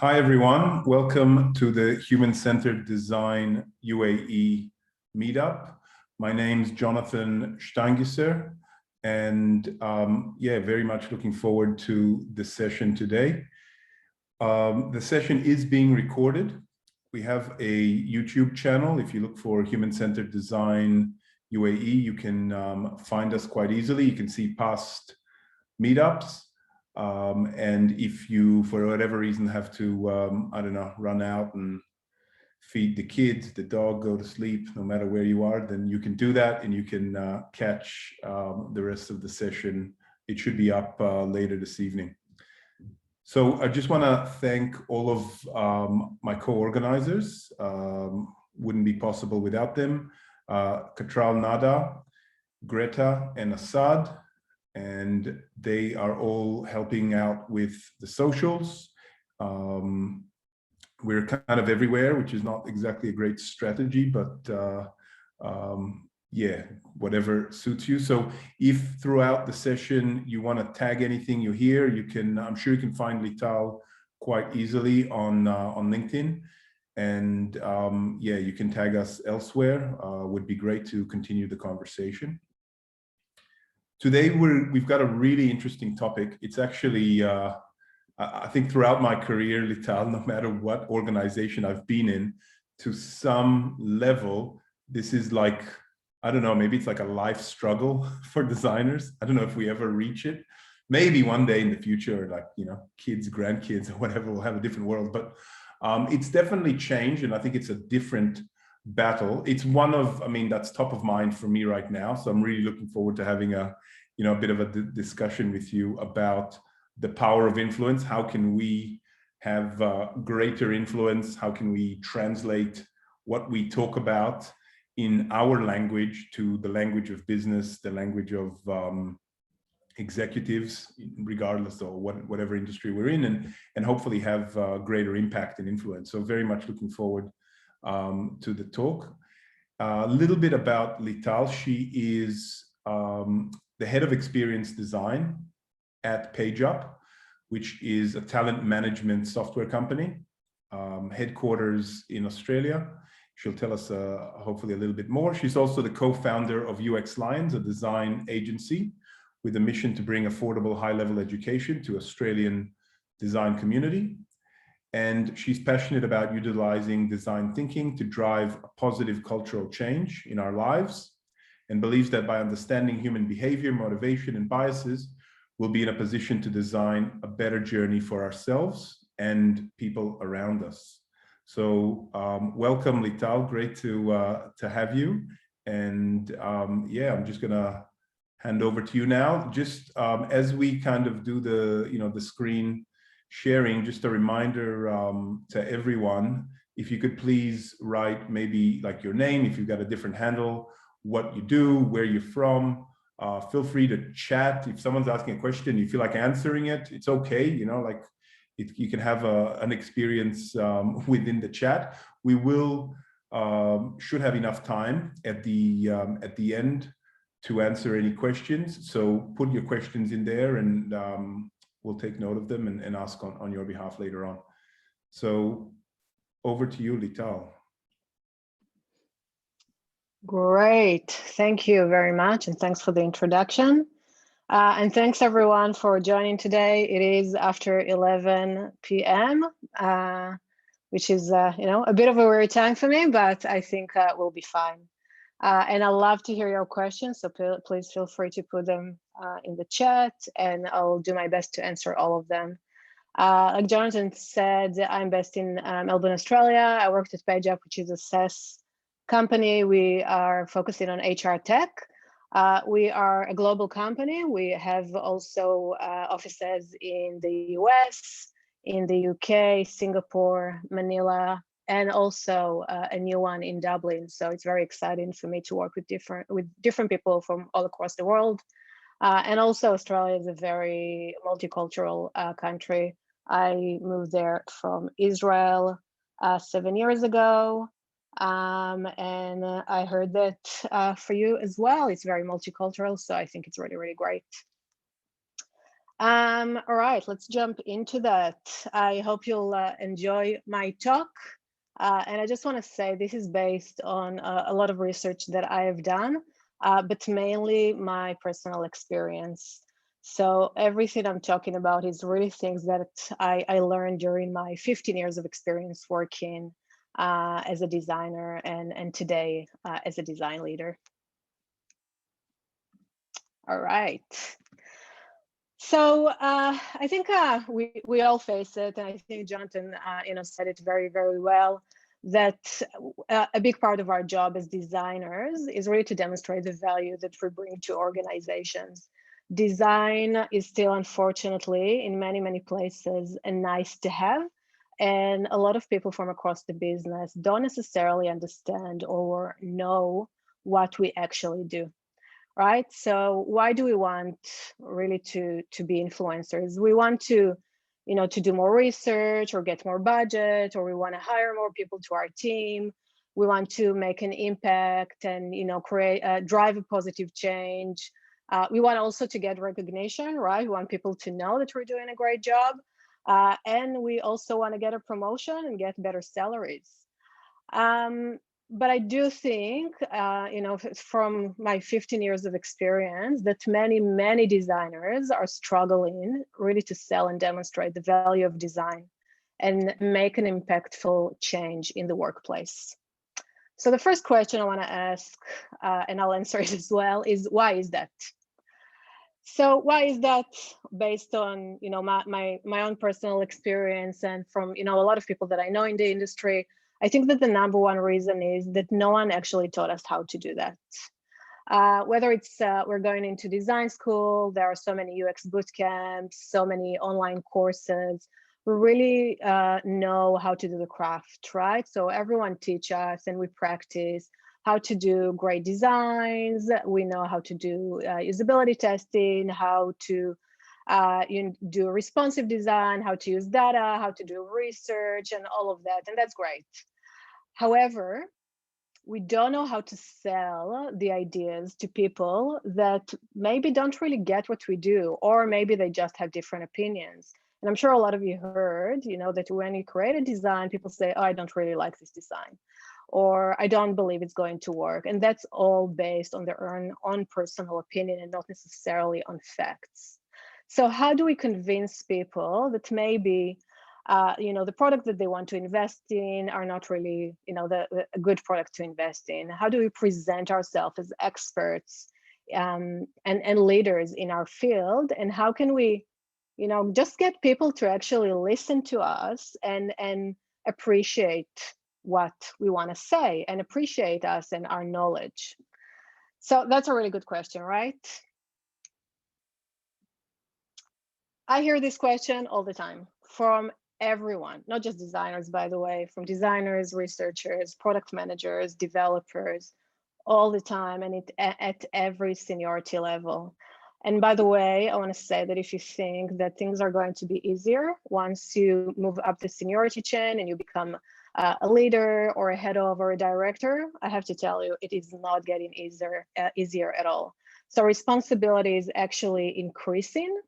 Hi, everyone. Welcome to the Human-Centered Design UAE Meetup. My name's Jonathan Steingisser, and very much looking forward to the session today. The session is being recorded. We have a YouTube channel. If you look for Human-Centered Design UAE, you can find us quite easily. You can see past meetups. And if you, for whatever reason, have to, I don't know, run out and feed the kids, the dog, go to sleep, no matter where you are, then you can do that and you can catch the rest of the session. It should be up later this evening. So I just want to thank all of my co-organizers. Wouldn't be possible without them. Katral Nada, Greta, and Assad. And they are all helping out with the socials. We're kind of everywhere, which is not exactly a great strategy, but yeah, whatever suits you. So if throughout the session you want to tag anything you hear, you can, I'm sure you can find Lital quite easily on LinkedIn. And yeah, you can tag us elsewhere. Would be great to continue the conversation. Today, we've got a really interesting topic. It's actually, I think throughout my career, Lital, no matter what organization I've been in, to some level, this is like, I don't know, maybe it's like a life struggle for designers. I don't know if we ever reach it. Maybe one day in the future, like, you know, kids, grandkids, or whatever, will have a different world. But it's definitely changed, and I think it's a different battle. It's one of, I mean, that's top of mind for me right now. So I'm really looking forward to having a bit of a discussion with you about the power of influence. How can we have greater influence? How can we translate what we talk about in our language to the language of business, the language of executives, regardless of whatever industry we're in, and hopefully have greater impact and influence. So very much looking forward to the talk. A little bit about Lital. She is the head of experience design at PageUp, which is a talent management software company, headquarters in Australia. She'll tell us hopefully a little bit more. She's also the co-founder of UX Lions, a design agency with a mission to bring affordable high-level education to Australian design community. And she's passionate about utilizing design thinking to drive a positive cultural change in our lives, and believes that by understanding human behavior, motivation, and biases, we'll be in a position to design a better journey for ourselves and people around us. So welcome, Lital. Great to have you. And yeah, I'm just gonna hand over to you now. Just as we kind of do the the screen sharing, just a reminder to everyone, if you could please write maybe like your name, if you've got a different handle, what you do, where you're from. Feel free to chat. If someone's asking a question, you feel like answering it, it's okay. You know, like you can have an experience within the chat. We will should have enough time at the end to answer any questions. So put your questions in there, and we'll take note of them and ask on your behalf later on. So over to you, Lital. Great, thank you very much, and thanks for the introduction. And thanks everyone for joining today. It is after 11 p.m., which is a bit of a weird time for me, but I think we'll be fine. And I love to hear your questions, so please feel free to put them in the chat, and I'll do my best to answer all of them. Like Jonathan said, I'm based in Melbourne, Australia. I worked at PageUp, which is a SaaS company. We are focusing on HR tech. We are a global company. We have also offices in the US, in the UK, Singapore, Manila, and also a new one in Dublin. So it's very exciting for me to work with different people from all across the world. And also Australia is a very multicultural country. I moved there from Israel 7 years ago. And I heard that for you as well, it's very multicultural. So I think it's really, really great. All right, let's jump into that. I hope you'll enjoy my talk. And I just want to say this is based on a lot of research that I have done, but mainly my personal experience. So everything I'm talking about is really things that I learned during my 15 years of experience working as a designer and today as a design leader. All right. So I think we all face it, and I think Jonathan, said it very well. That a big part of our job as designers is really to demonstrate the value that we bring to organizations. Design is still, unfortunately, in many places, a nice to have, and a lot of people from across the business don't necessarily understand or know what we actually do. Right? So why do we want really to be influencers? We want to, to do more research or get more budget, or we want to hire more people to our team. We want to make an impact and, create, drive a positive change. We want also to get recognition, right? We want people to know that we're doing a great job. And we also want to get a promotion and get better salaries. But I do think, from my 15 years of experience, that many designers are struggling really to sell and demonstrate the value of design and make an impactful change in the workplace. So the first question I want to ask, and I'll answer it as well, is why is that? So why is that? Based on my own personal experience and from a lot of people that I know in the industry, I think that the number one reason is that no one actually taught us how to do that. Whether it's we're going into design school, there are so many UX boot camps, so many online courses. We really know how to do the craft, right? So everyone teach us and we practice how to do great designs. We know how to do usability testing, how to do responsive design, how to use data, how to do research and all of that. And that's great. However, we don't know how to sell the ideas to people that maybe don't really get what we do, or maybe they just have different opinions. And I'm sure a lot of you heard, that when you create a design, people say, oh, I don't really like this design, or I don't believe it's going to work. And that's all based on their own personal opinion and not necessarily on facts. So how do we convince people that maybe the product that they want to invest in are not really, a good product to invest in? How do we present ourselves as experts and leaders in our field? And how can we, just get people to actually listen to us and appreciate what we want to say and appreciate us and our knowledge? So that's a really good question, right? I hear this question all the time from everyone, not just designers, by the way, from designers, researchers, product managers, developers, all the time, and at every seniority level. And by the way, I want to say that if you think that things are going to be easier once you move up the seniority chain and you become a leader or a head of or a director, I have to tell you, it is not getting easier at all. So responsibility is actually increasing.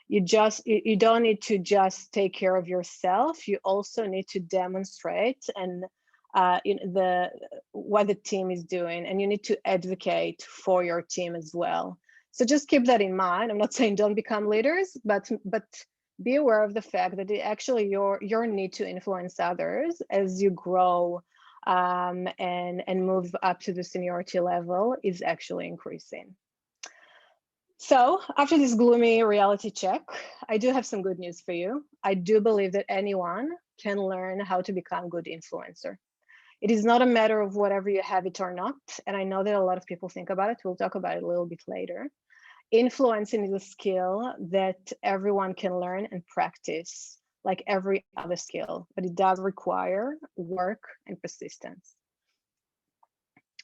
You don't need to just take care of yourself. You also need to demonstrate and what the team is doing, and you need to advocate for your team as well. So just keep that in mind. I'm not saying don't become leaders, but be aware of the fact that actually your need to influence others as you grow and move up to the seniority level is actually increasing. So after this gloomy reality check, I do have some good news for you. I do believe that anyone can learn how to become a good influencer. It is not a matter of whether you have it or not. And I know that a lot of people think about it. We'll talk about it a little bit later. Influencing is a skill that everyone can learn and practice like every other skill, but it does require work and persistence.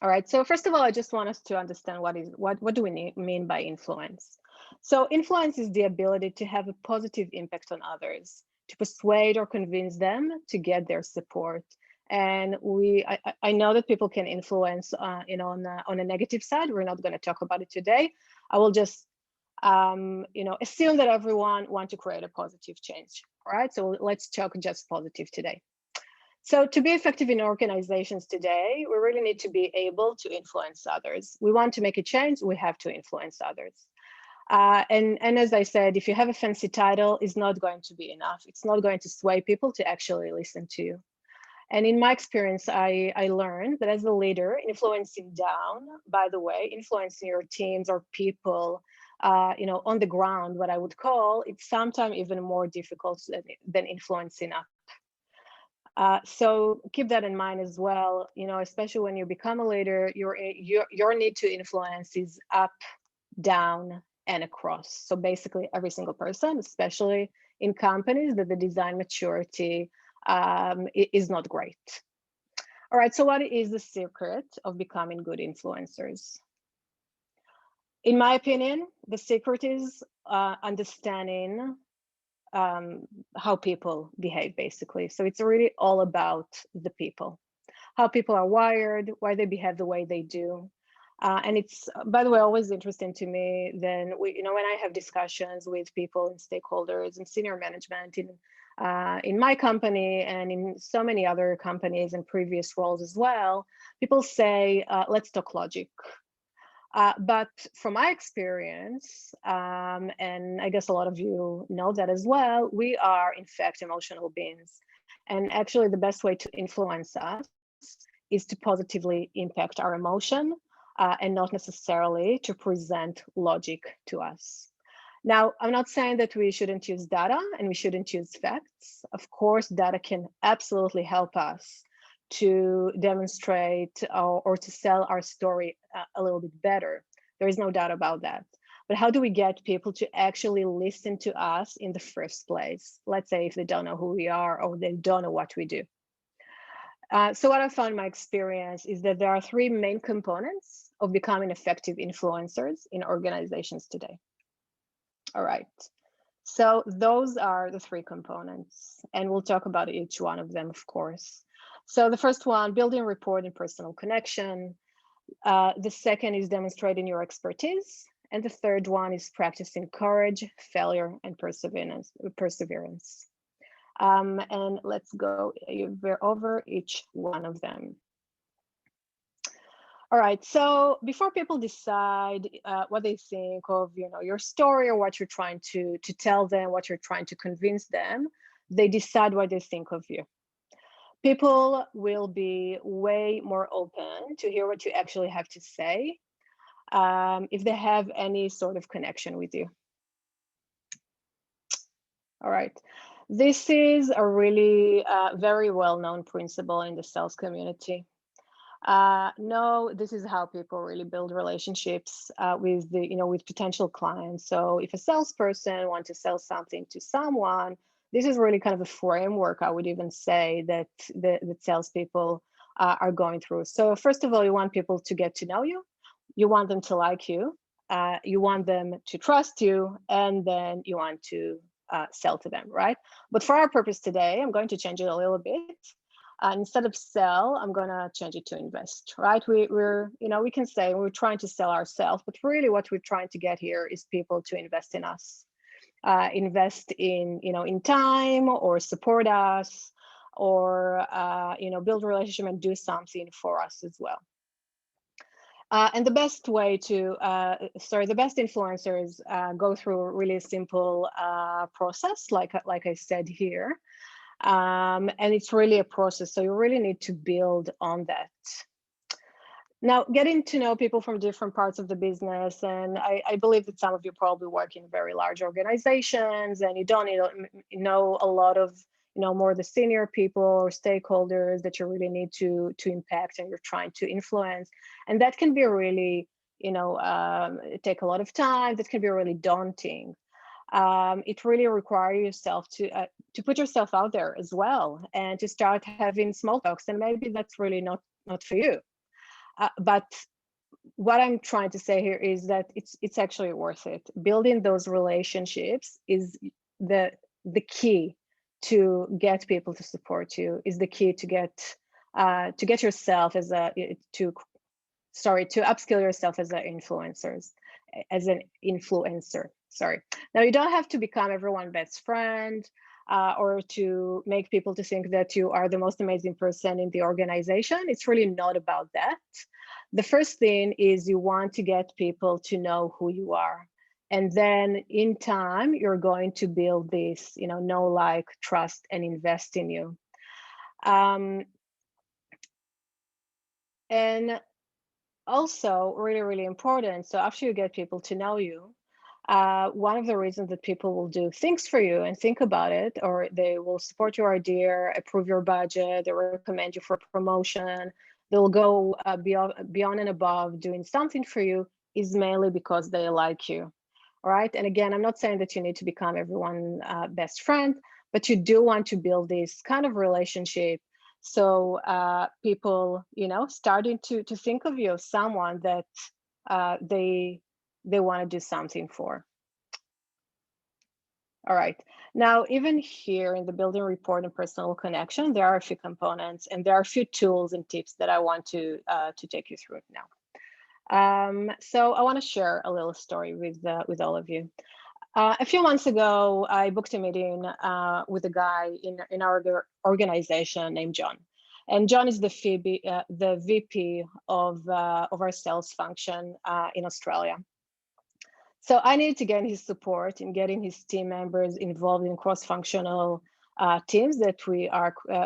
All right, so first of all, I just want us to understand what do we mean by influence. So influence is the ability to have a positive impact on others, to persuade or convince them to get their support. And I know that people can influence, on a negative side. We're not going to talk about it today. I will just assume that everyone wants to create a positive change. All right, so let's talk just positive today. So to be effective in organizations today, we really need to be able to influence others. We want to make a change, we have to influence others. And as I said, if you have a fancy title, it's not going to be enough. It's not going to sway people to actually listen to you. And in my experience, I learned that as a leader, influencing down, by the way, influencing your teams or people, on the ground, what I would call, it's sometimes even more difficult than influencing up. So keep that in mind as well, especially when you become a leader, your need to influence is up, down, and across. So basically every single person, especially in companies that the design maturity is not great. All right, so what is the secret of becoming good influencers? In my opinion, the secret is understanding how people behave, basically. So it's really all about the people, how people are wired, why they behave the way they do. And it's, by the way, always interesting to me then, when I have discussions with people and stakeholders and senior management in my company and in so many other companies and previous roles as well, people say, let's talk logic. But from my experience, and I guess a lot of you know that as well, we are in fact emotional beings. And actually the best way to influence us is to positively impact our emotion and not necessarily to present logic to us. Now, I'm not saying that we shouldn't use data and we shouldn't use facts. Of course, data can absolutely help us to demonstrate or to sell our story a little bit better. There is no doubt about that. But how do we get people to actually listen to us in the first place? Let's say if they don't know who we are or they don't know what we do. So what I found in my experience is that there are three main components of becoming effective influencers in organizations today. All right. So those are the three components, and we'll talk about each one of them, of course. So the first one, building rapport and personal connection. The second is demonstrating your expertise. And the third one is practicing courage, failure, and perseverance. And let's go over each one of them. All right, so before people decide what they think of your story or what you're trying to tell them, what you're trying to convince them, they decide what they think of you. People will be way more open to hear what you actually have to say if they have any sort of connection with you. All right, this is a really very well-known principle in the sales community. No, this is how people really build relationships with potential clients. So if a salesperson wants to sell something to someone, this is really kind of a framework, I would even say, that salespeople are going through. So first of all, you want people to get to know you. You want them to like you. You want them to trust you, and then you want to sell to them, right? But for our purpose today, I'm going to change it a little bit. Instead of sell, I'm gonna change it to invest, right? We can say we're trying to sell ourselves, but really what we're trying to get here is people to invest in us, invest in time or support us or build a relationship and do something for us as well. And the best way to, the best influencers go through a really simple process, like I said here. And it's really a process, so you really need to build on that. Now, getting to know people from different parts of the business, and I believe that some of you probably work in very large organizations, and you don't know a lot of more the senior people or stakeholders that you really need to impact and you're trying to influence, and that can be really take a lot of time. That can be really daunting. It really requires yourself to put yourself out there as well and to start having small talks, and maybe that's really not for you. But what I'm trying to say here is that it's actually worth it. Building those relationships is the key to get people to support you, is the key to get yourself as to upskill yourself as an influencers. as an influencer. Sorry. Now, you don't have to become everyone's best friend or to make people to think that you are the most amazing person in the organization. It's really not about that. The first thing is you want to get people to know who you are. And then in time, you're going to build this, know, like, trust, and invest in you. And also really, really important. So after you get people to know you, one of the reasons that people will do things for you and think about it, or they will support your idea, approve your budget, they recommend you for promotion, they'll go beyond and above doing something for you, is mainly because they like you. All right. And again, I'm not saying that you need to become everyone's best friend, but you do want to build this kind of relationship. So people, starting to think of you as someone that they want to do something for. All right. Now, even here in the building rapport and personal connection, there are a few components and there are a few tools and tips that I want to take you through now. So I want to share a little story with all of you. A few months ago, I booked a meeting with a guy in our organization named John. And John is the VP of our sales function in Australia. So I needed to get his support in getting his team members involved in cross-functional teams that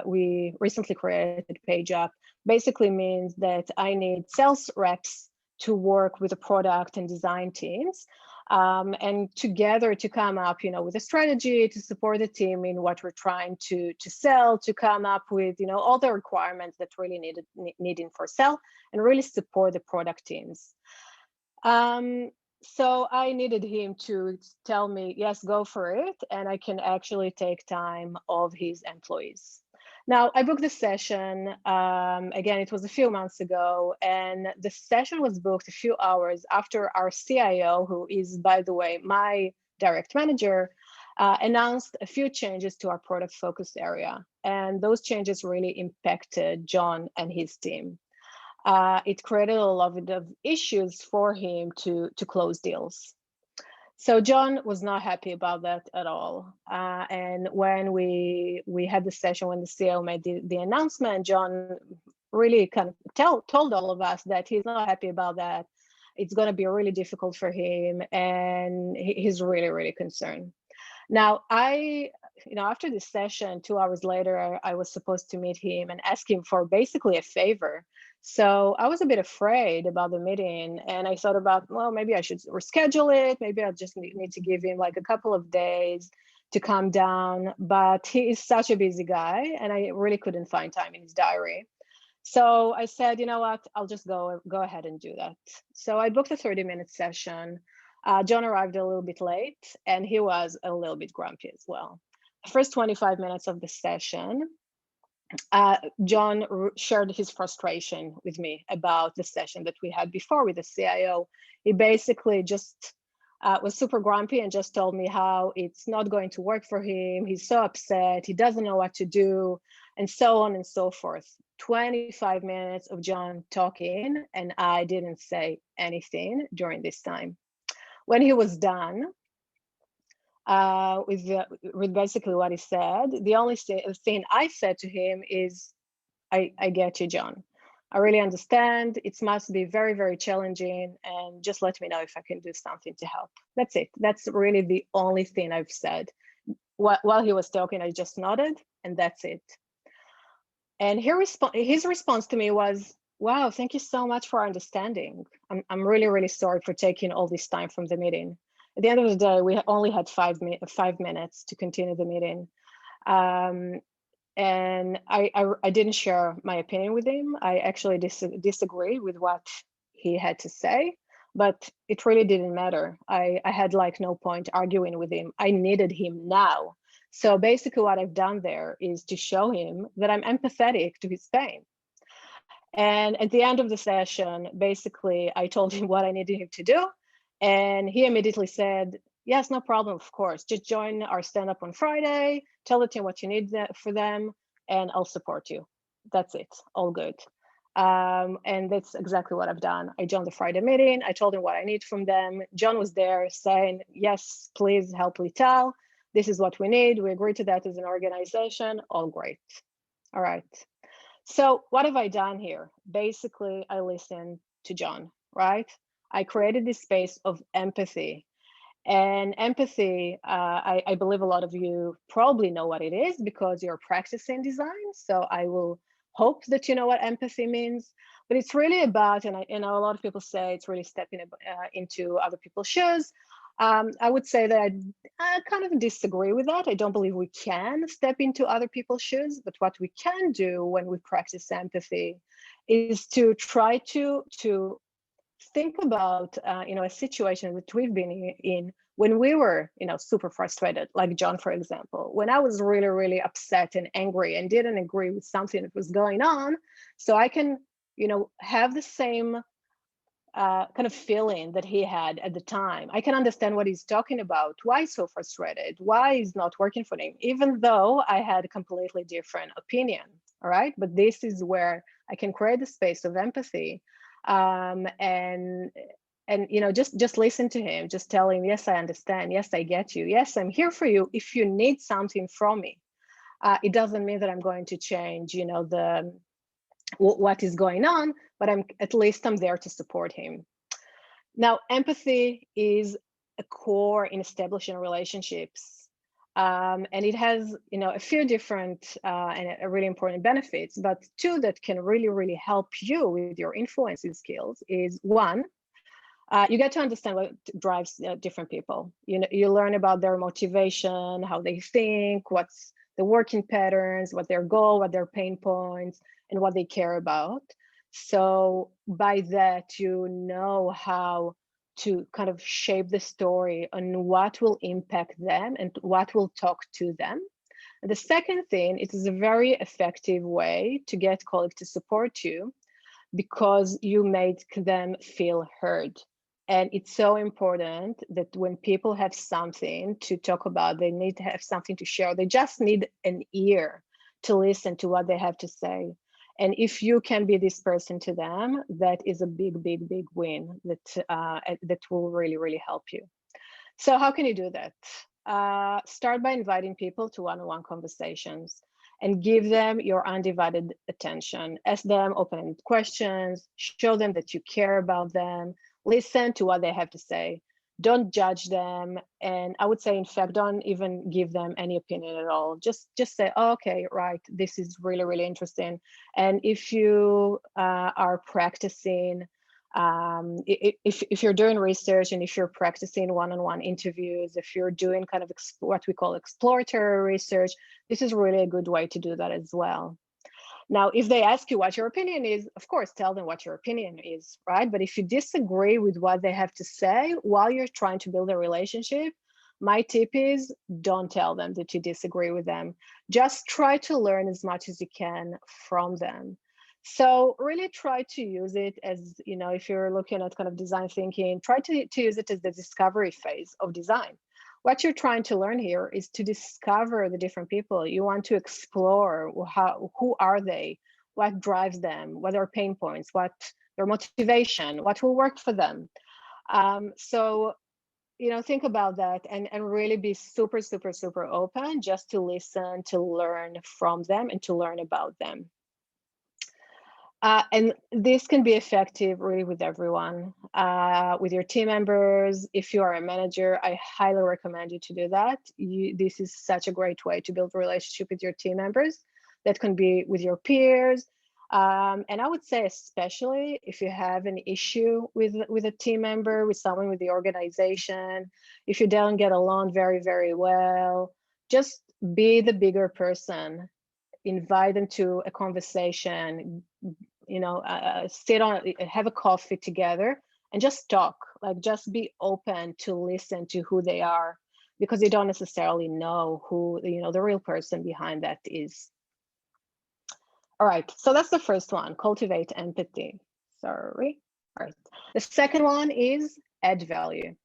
we recently created. Page Up basically means that I need sales reps to work with the product and design teams, and together to come up, with a strategy to support the team in what we're trying to sell, to come up with, all the requirements that really needing for sell, and really support the product teams. So I needed him to tell me, yes, go for it, and I can actually take time of his employees. Now, I booked the session, again, it was a few months ago, and the session was booked a few hours after our CIO, who is, by the way, my direct manager, announced a few changes to our product focus area. And those changes really impacted John and his team. It created a lot of issues for him to close deals. So John was not happy about that at all. And when we had the session, when the CEO made the announcement, John really kind of told all of us that he's not happy about that. It's going to be really difficult for him, and he's really, really concerned. Now, after this session, 2 hours later, I was supposed to meet him and ask him for basically a favor. So I was a bit afraid about the meeting, and I thought about, well, maybe I should reschedule it. Maybe I just need to give him like a couple of days to calm down. But he is such a busy guy, and I really couldn't find time in his diary. So I said, you know what, I'll just go ahead and do that. So I booked a 30-minute session. John arrived a little bit late, and he was a little bit grumpy as well. The first 25 minutes of the session, John shared his frustration with me about the session that we had before with the CIO. He basically just was super grumpy and just told me how it's not going to work for him. He's so upset, he doesn't know what to do, and so on and so forth. 25 minutes of John talking, and I didn't say anything during this time. When he was done with basically what he said, the only thing I said to him is, I get you, John. I really understand. It must be very, very challenging, and just let me know if I can do something to help. That's it. That's really the only thing I've said. While he was talking, I just nodded, and that's it. And his response to me was, wow, thank you so much for understanding. I'm really, really sorry for taking all this time from the meeting. At the end of the day, we only had 5 minutes to continue the meeting. And I didn't share my opinion with him. I actually disagree with what he had to say, but it really didn't matter. I had like no point arguing with him. I needed him now. So basically what I've done there is to show him that I'm empathetic to his pain. And at the end of the session, basically I told him what I needed him to do. And he immediately said, yes, no problem, of course. Just join our stand-up on Friday, tell the team what you need for them, and I'll support you. That's it, all good. And that's exactly what I've done. I joined the Friday meeting. I told them what I need from them. John was there saying, yes, please help Lital. This is what we need. We agree to that as an organization. All great. All right. So what have I done here? Basically, I listened to John, right? I created this space of empathy. And empathy, I believe a lot of you probably know what it is because you're practicing design. So I will hope that you know what empathy means. But it's really about, and I know a lot of people say it's really stepping into other people's shoes. I would say that I kind of disagree with that. I don't believe we can step into other people's shoes, but what we can do when we practice empathy is to try to think about a situation that we've been in when we were super frustrated, like John, for example, when I was really, really upset and angry and didn't agree with something that was going on. So I can have the same kind of feeling that he had at the time. I can understand what he's talking about, why he's so frustrated, why he's not working for him, even though I had a completely different opinion. All right, but this is where I can create the space of empathy, and just listen to him, just tell him, yes, I understand, yes, I get you, yes, I'm here for you if you need something from me. It doesn't mean that I'm going to change what is going on, but at least I'm there to support him. Now, empathy is a core in establishing relationships. And it has, a few different and a really important benefits, but two that can really, really help you with your influencing skills is one, you get to understand what drives different people. You learn about their motivation, how they think, what's the working patterns, what their goal, what their pain points, and what they care about. So by that, you know how to kind of shape the story on what will impact them and what will talk to them. And the second thing, it is a very effective way to get colleagues to support you because you make them feel heard. And it's so important that when people have something to talk about, they need to have something to share. They just need an ear to listen to what they have to say. And if you can be this person to them, that is a big, big, big win that will really, really help you. So how can you do that? Start by inviting people to one-on-one conversations and give them your undivided attention. Ask them open-ended questions, show them that you care about them, listen to what they have to say. Don't judge them. And I would say, in fact, don't even give them any opinion at all. Just say, oh, okay, right, this is really, really interesting. And if you are practicing, if you're doing research and if you're practicing one-on-one interviews, if you're doing kind of what we call exploratory research, this is really a good way to do that as well. Now, if they ask you what your opinion is, of course, tell them what your opinion is, right? But if you disagree with what they have to say while you're trying to build a relationship, my tip is don't tell them that you disagree with them. Just try to learn as much as you can from them. So really try to use it as, if you're looking at kind of design thinking, try to use it as the discovery phase of design. What you're trying to learn here is to discover the different people. You want to explore who are they, what drives them, what are pain points, what their motivation, what will work for them. So, think about that and really be super, super, super open just to listen, to learn from them and to learn about them. And this can be effective really with everyone, with your team members. If you are a manager, I highly recommend you to do that. This is such a great way to build a relationship with your team members. That can be with your peers. And I would say, especially if you have an issue with a team member, with someone with the organization, if you don't get along very, very well, just be the bigger person. Invite them to a conversation, sit on, have a coffee together and just talk, like just be open to listen to who they are, because you don't necessarily know who, the real person behind that is. All right, so that's the first one, cultivate empathy. Sorry. All right, the second one is add value.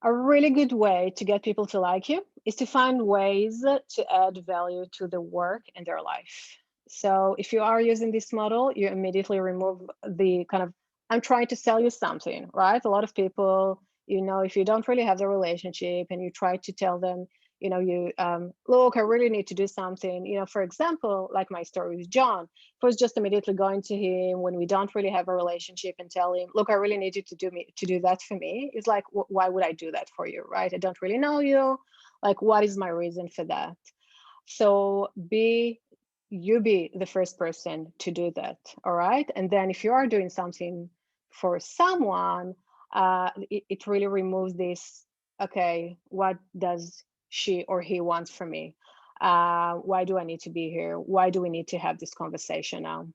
A really good way to get people to like you is to find ways to add value to the work and their life. So if you are using this model, you immediately remove the kind of, I'm trying to sell you something, right? A lot of people, if you don't really have the relationship and you try to tell them, look, I really need to do something, for example, like my story with John, if I was just immediately going to him when we don't really have a relationship and tell him, look, I really need you to do that for me. It's like, why would I do that for you, right? I don't really know you. Like, what is my reason for that? So you be the first person to do that, all right? And then if you are doing something for someone, it really removes this, okay, what does she or he want from me? Why do I need to be here? Why do we need to have this conversation now?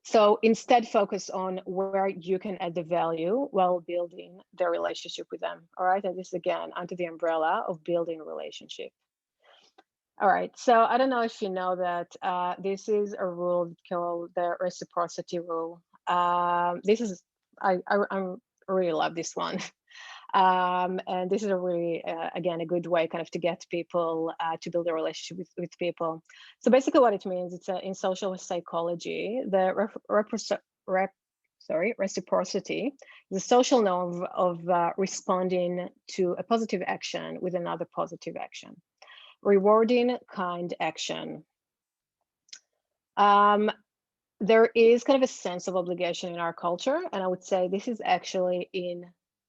So instead, focus on where you can add the value while building the relationship with them, all right? And this, again, under the umbrella of building a relationship. All right, so I don't know if you know that this is a rule called the reciprocity rule. This is, I really love this one. And this is a really, again, a good way kind of to get people to build a relationship with people. So basically what it means, it's in social psychology, the reciprocity, the social norm of responding to a positive action with another positive action. Rewarding kind action. There is kind of a sense of obligation in our culture, and I would say this is actually in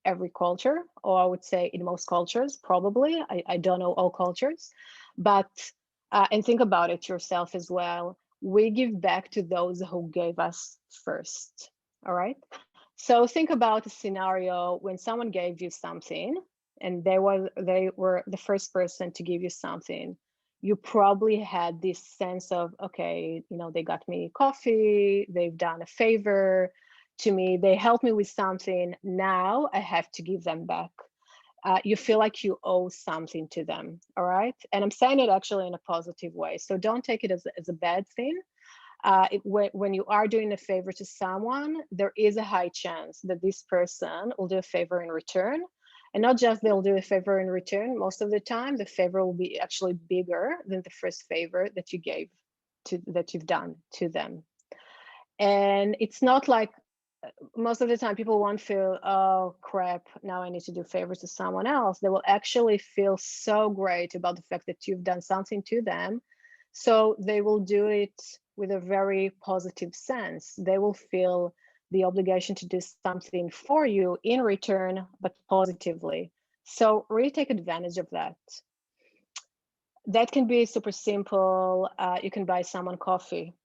every culture, or I would say in most cultures, probably. I don't know all cultures, but, and think about it yourself as well. We give back to those who gave us first, all right? So think about a scenario when someone gave you something, and they were the first person to give you something. You probably had this sense of, okay, they got me coffee, they've done a favor to me, they helped me with something, now I have to give them back. You feel like you owe something to them, all right? And I'm saying it actually in a positive way, so don't take it as a bad thing. When you are doing a favor to someone, there is a high chance that this person will do a favor in return. And not just they'll do a favor in return, most of the time, the favor will be actually bigger than the first favor that you've done to them. And it's not like, most of the time people won't feel, oh crap, now I need to do favors to someone else. They will actually feel so great about the fact that you've done something to them. So they will do it with a very positive sense. They will feel the obligation to do something for you in return, but positively. So really take advantage of that. That can be super simple. You can buy someone coffee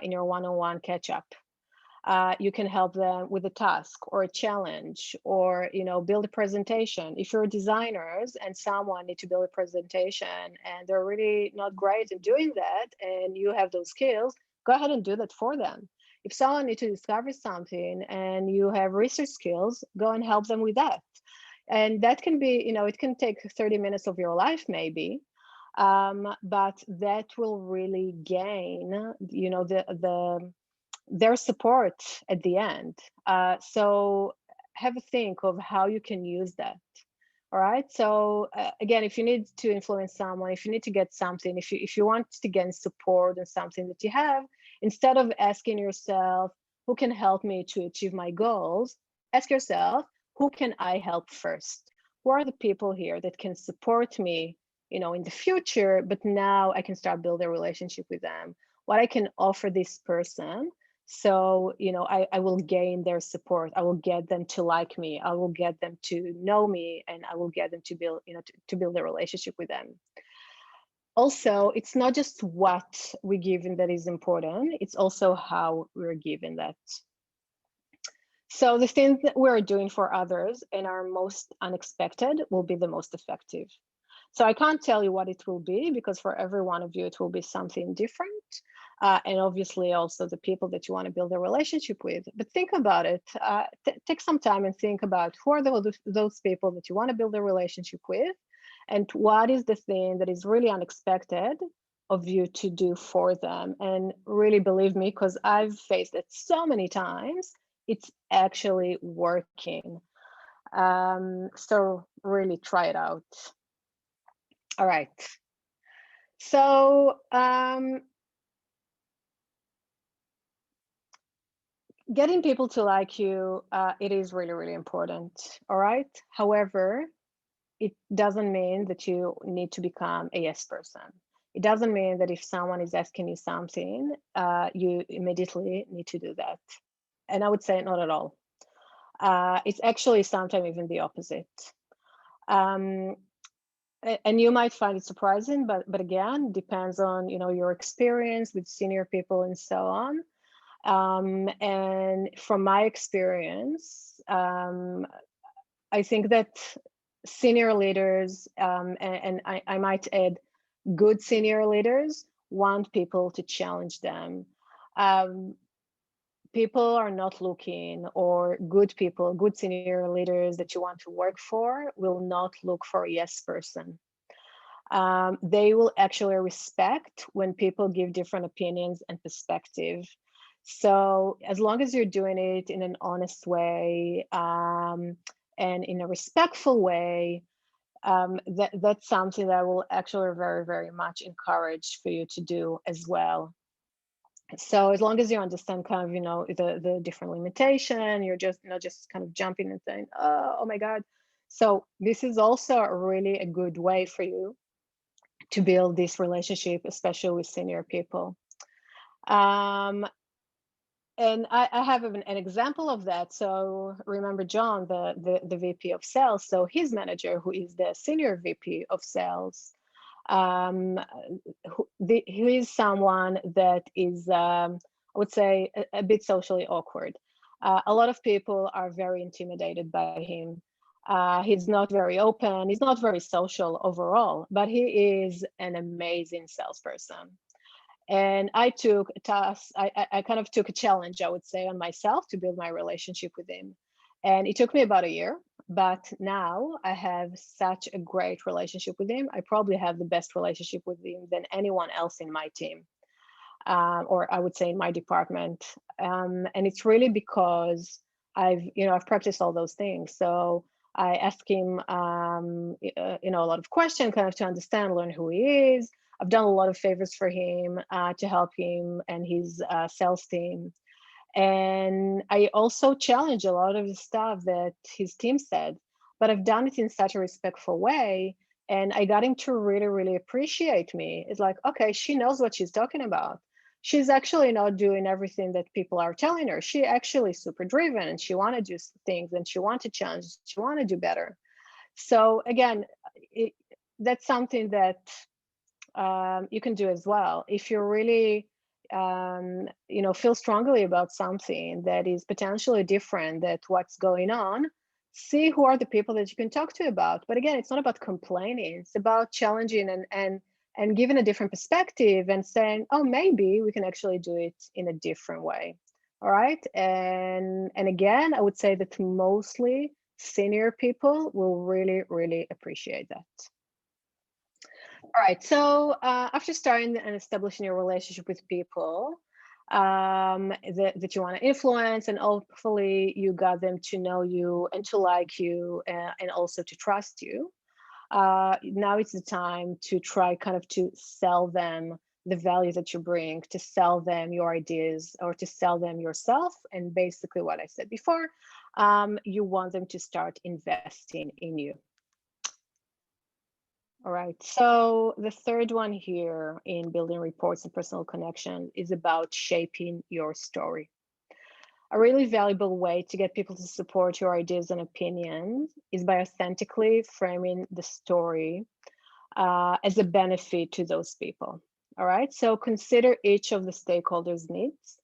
in your one-on-one catch-up. You can help them with a task or a challenge, or build a presentation. If you're designers and someone need to build a presentation and they're really not great in doing that, and you have those skills, go ahead and do that for them. If someone needs to discover something and you have research skills, go and help them with that. And that can be, it can take 30 minutes of your life maybe, but that will really gain, their support at the end. So have a think of how you can use that. All right. So again, if you need to influence someone, if you need to get something, if you want to gain support on something that you have, instead of asking yourself, who can help me to achieve my goals, ask yourself, who can I help first? Who are the people here that can support me, in the future, but now I can start building a relationship with them? What I can offer this person, so I will gain their support, I will get them to like me, I will get them to know me, and I will get them to build to build a relationship with them. Also, it's not just what we give in that is important, it's also how we're given that. So the things that we're doing for others and are most unexpected will be the most effective. So I can't tell you what it will be, because for every one of you, it will be something different. And obviously also the people that you want to build a relationship with. But think about it, take some time and think about who are those people that you want to build a relationship with, and what is the thing that is really unexpected of you to do for them. And really believe me, because I've faced it so many times, it's actually working. So really try it out. All right. So getting people to like you, it is really, really important. All right. However, it doesn't mean that you need to become a yes person. It doesn't mean that if someone is asking you something, you immediately need to do that. And I would say not at all. It's actually sometimes even the opposite. Um, and you might find it surprising, but again, depends on your experience with senior people and so on. And from my experience, I think that senior leaders, and I might add good senior leaders, want people to challenge them. People are not looking, or good people, good senior leaders that you want to work for will not look for a yes person. They will actually respect when people give different opinions and perspective. So as long as you're doing it in an honest way, and in a respectful way, that's something that I will actually very, very much encourage for you to do as well. So as long as you understand kind of, the different limitation, you're just not just kind of jumping and saying, oh my God. So this is also really a good way for you to build this relationship, especially with senior people. And I have an example of that. So remember John, the VP of sales. So his manager, who is the senior VP of sales, he is someone that is, I would say, a bit socially awkward. A lot of people are very intimidated by him. He's not very open. He's not very social overall, but he is an amazing salesperson. And I took a task, I kind of took a challenge, I would say, on myself to build my relationship with him. And it took me about a year, but now I have such a great relationship with him. I probably have the best relationship with him than anyone else in my team, or I would say in my department. And it's really because I've practiced all those things. So I ask him, a lot of questions, kind of to understand, learn who he is. I've done a lot of favors for him to help him and his sales team. And I also challenge a lot of the stuff that his team said, but I've done it in such a respectful way. And I got him to really, really appreciate me. It's like, okay, she knows what she's talking about. She's actually not doing everything that people are telling her. She actually super driven, and she want to do things, and she want to challenge, she want to do better. So again, that's something that you can do as well. If you really feel strongly about something that is potentially different than what's going on, see who are the people that you can talk to about. But again, it's not about complaining, it's about challenging and giving a different perspective and saying, oh, maybe we can actually do it in a different way. All right. And again, I would say that mostly senior people will really, really appreciate that. All right, so after starting and establishing your relationship with people that you want to influence, and hopefully you got them to know you and to like you and also to trust you, now it's the time to try kind of to sell them the value that you bring, to sell them your ideas, or to sell them yourself. And basically what I said before, you want them to start investing in you. All right, so the third one here in building reports and personal connection is about shaping your story. A really valuable way to get people to support your ideas and opinions is by authentically framing the story as a benefit to those people. All right, so consider each of the stakeholders' needs,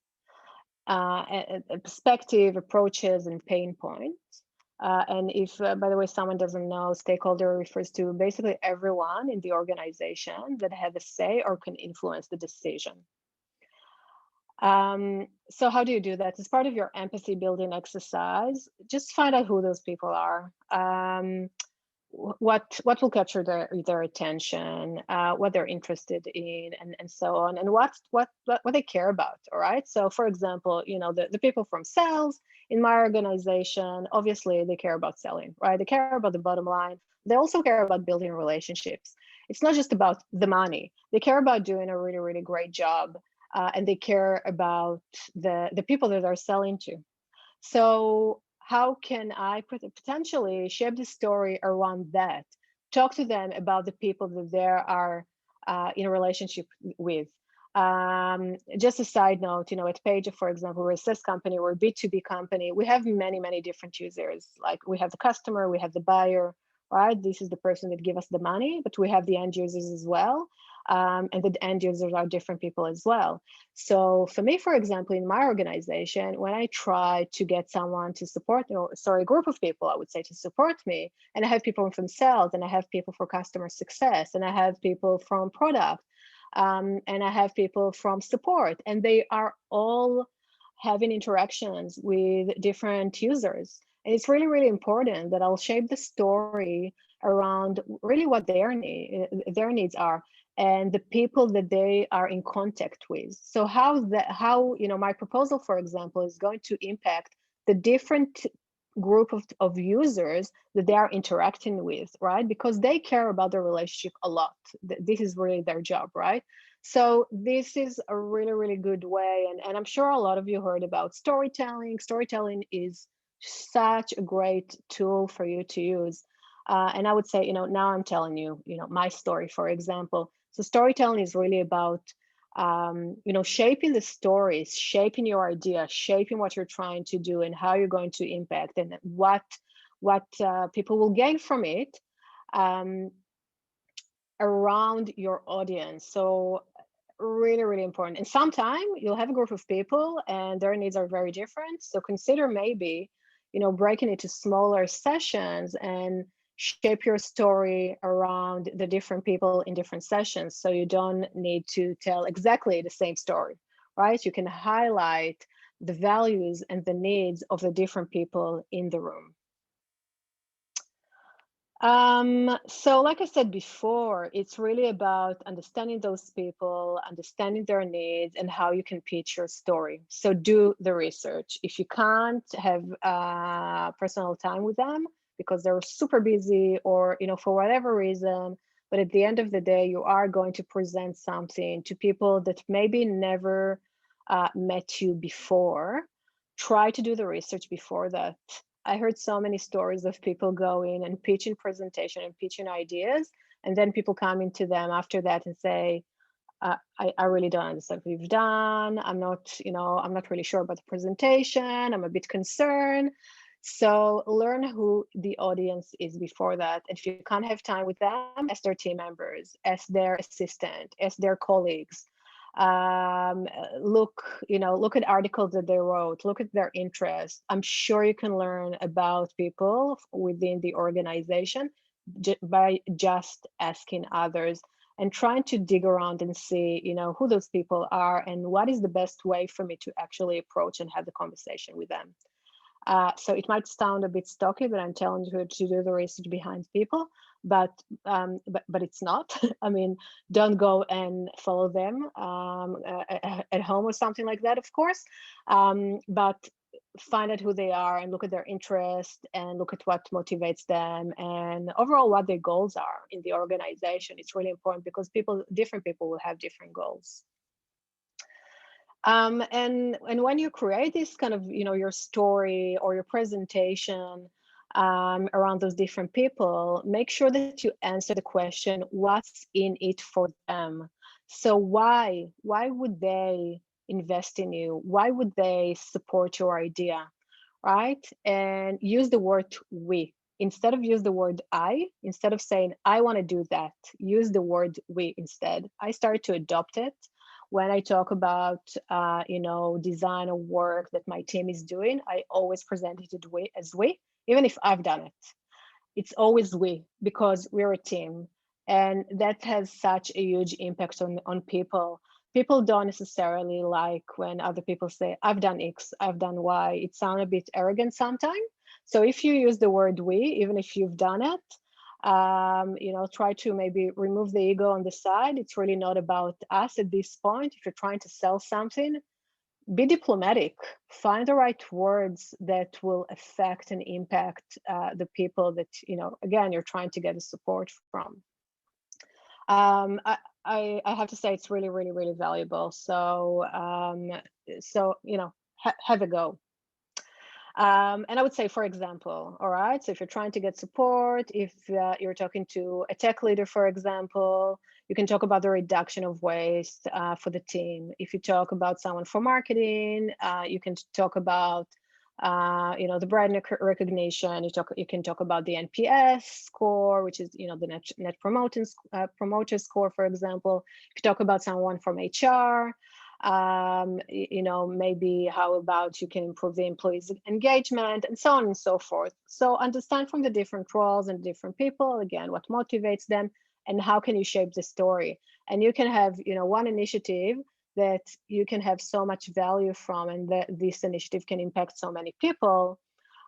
a perspective, approaches, and pain points. And if, by the way, someone doesn't know, stakeholder refers to basically everyone in the organization that have a say or can influence the decision. So how do you do that? As part of your empathy building exercise, just find out who those people are. What will capture their attention, what they're interested in, and so on, and what they care about. All right. So for example, the people from sales in my organization, obviously they care about selling, right? They care about the bottom line. They also care about building relationships. It's not just about the money. They care about doing a really, really great job and they care about the people that they're selling to. So how can I potentially shape the story around that? Talk to them about the people that they are in a relationship with. Just a side note, at Page, for example, we're a SaaS company, we're a B2B company. We have many, many different users. Like we have the customer, we have the buyer, right? This is the person that give us the money, but we have the end users as well. And the end users are different people as well. So for me, for example, in my organization, when I try to get someone to support, a group of people, I would say, to support me, and I have people from sales, and I have people for customer success, and I have people from product, and I have people from support, and they are all having interactions with different users. And it's really, really important that I'll shape the story around really what their needs are, and the people that they are in contact with. So how my proposal, for example, is going to impact the different group of users that they are interacting with, right? Because they care about the relationship a lot. This is really their job, right? So this is a really, really good way. And I'm sure a lot of you heard about storytelling. Storytelling is such a great tool for you to use. And I would say, now I'm telling you, my story, for example. So storytelling is really about, shaping the stories, shaping your idea, shaping what you're trying to do and how you're going to impact and what people will gain from it around your audience. So really, really important. And sometimes you'll have a group of people and their needs are very different. So consider maybe, breaking it to smaller sessions and shape your story around the different people in different sessions. So you don't need to tell exactly the same story, right? You can highlight the values and the needs of the different people in the room. So like I said before, it's really about understanding those people, understanding their needs, and how you can pitch your story. So do the research. If you can't have personal time with them because they're super busy or, for whatever reason, but at the end of the day, you are going to present something to people that maybe never met you before, try to do the research before that. I heard so many stories of people going and pitching presentation and pitching ideas, and then people coming to them after that and say, I really don't understand what you've done. I'm not really sure about the presentation. I'm a bit concerned. So learn who the audience is before that. And if you can't have time with them, ask their team members, ask their assistant, ask their colleagues. Look at articles that they wrote, look at their interests. I'm sure you can learn about people within the organization by just asking others and trying to dig around and see, who those people are and what is the best way for me to actually approach and have the conversation with them. So it might sound a bit stocky, but I'm telling you to do the research behind people, but it's not. I mean, don't go and follow them at home or something like that, of course, but find out who they are and look at their interest and look at what motivates them and overall what their goals are in the organization. It's really important because different people will have different goals. And when you create this kind of, your story or your presentation around those different people, make sure that you answer the question, what's in it for them? So why would they invest in you? Why would they support your idea, right? And use the word we. Instead of use the word I, instead of saying, I want to do that, use the word we instead. I started to adopt it when I talk about, design or work that my team is doing. I always present it as we, even if I've done it. It's always we, because we're a team. And that has such a huge impact on people. People don't necessarily like when other people say, I've done X, I've done Y. It sounds a bit arrogant sometimes. So if you use the word we, even if you've done it, try to maybe remove the ego on the side. It's really not about us at this point. If you're trying to sell something, be diplomatic, find the right words that will affect and impact the people that, again, you're trying to get the support from. I have to say it's really, really, really valuable. So, so have a go. And I would say, for example, all right, so if you're trying to get support, if you're talking to a tech leader, for example, you can talk about the reduction of waste for the team. If you talk about someone for marketing, you can talk about the brand recognition. You can talk about the NPS score, which is the net promoter score, for example. If you talk about someone from HR, maybe how about you can improve the employees' engagement, and so on and so forth. So understand from the different roles and different people, again, what motivates them and how can you shape the story. And you can have one initiative that you can have so much value from, and that this initiative can impact so many people,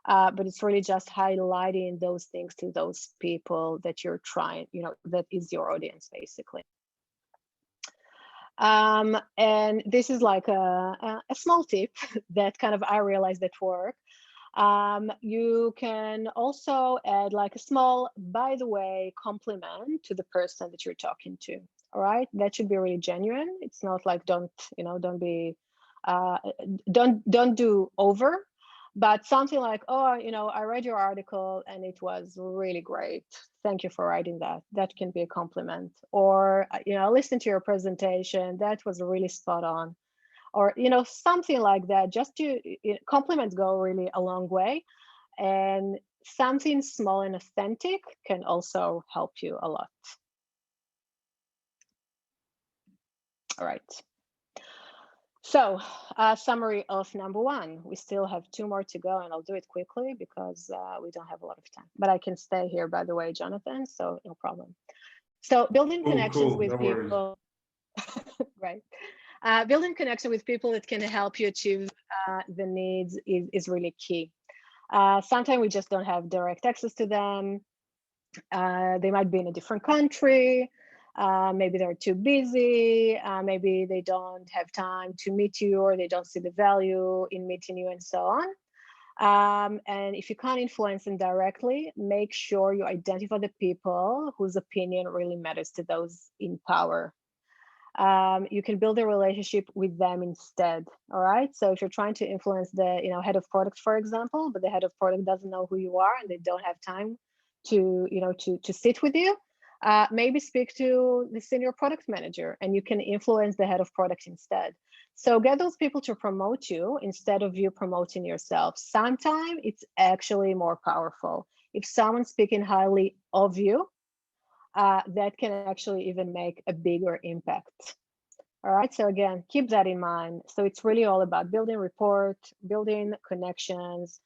but it's really just highlighting those things to those people that you're trying, that is your audience, basically. And this is like a small tip that kind of I realized at work. You can also add like a small, by the way, compliment to the person that you're talking to. All right, that should be really genuine. It's not like don't do over, but something like, oh, I read your article and it was really great. Thank you for writing that. That can be a compliment. Or, I listened to your presentation. That was really spot on. Or, something like that. Just to compliments go really a long way. And something small and authentic can also help you a lot. All right. So, summary of number one. We still have 2 more to go, and I'll do it quickly because we don't have a lot of time. But I can stay here, by the way, Jonathan, so no problem. So, building connections with people. Right. Building connection with people that can help you achieve the needs is really key. Sometimes we just don't have direct access to them. They might be in a different country. Maybe they're too busy. Maybe they don't have time to meet you, or they don't see the value in meeting you, and so on. And if you can't influence them directly, make sure you identify the people whose opinion really matters to those in power. You can build a relationship with them instead. All right. So if you're trying to influence the head of product, for example, but the head of product doesn't know who you are and they don't have time to sit with you, maybe speak to the senior product manager, and you can influence the head of product instead. So get those people to promote you instead of you promoting yourself. Sometimes it's actually more powerful if someone's speaking highly of you. That can actually even make a bigger impact. All right, so again, keep that in mind. So it's really all about building rapport, building connections,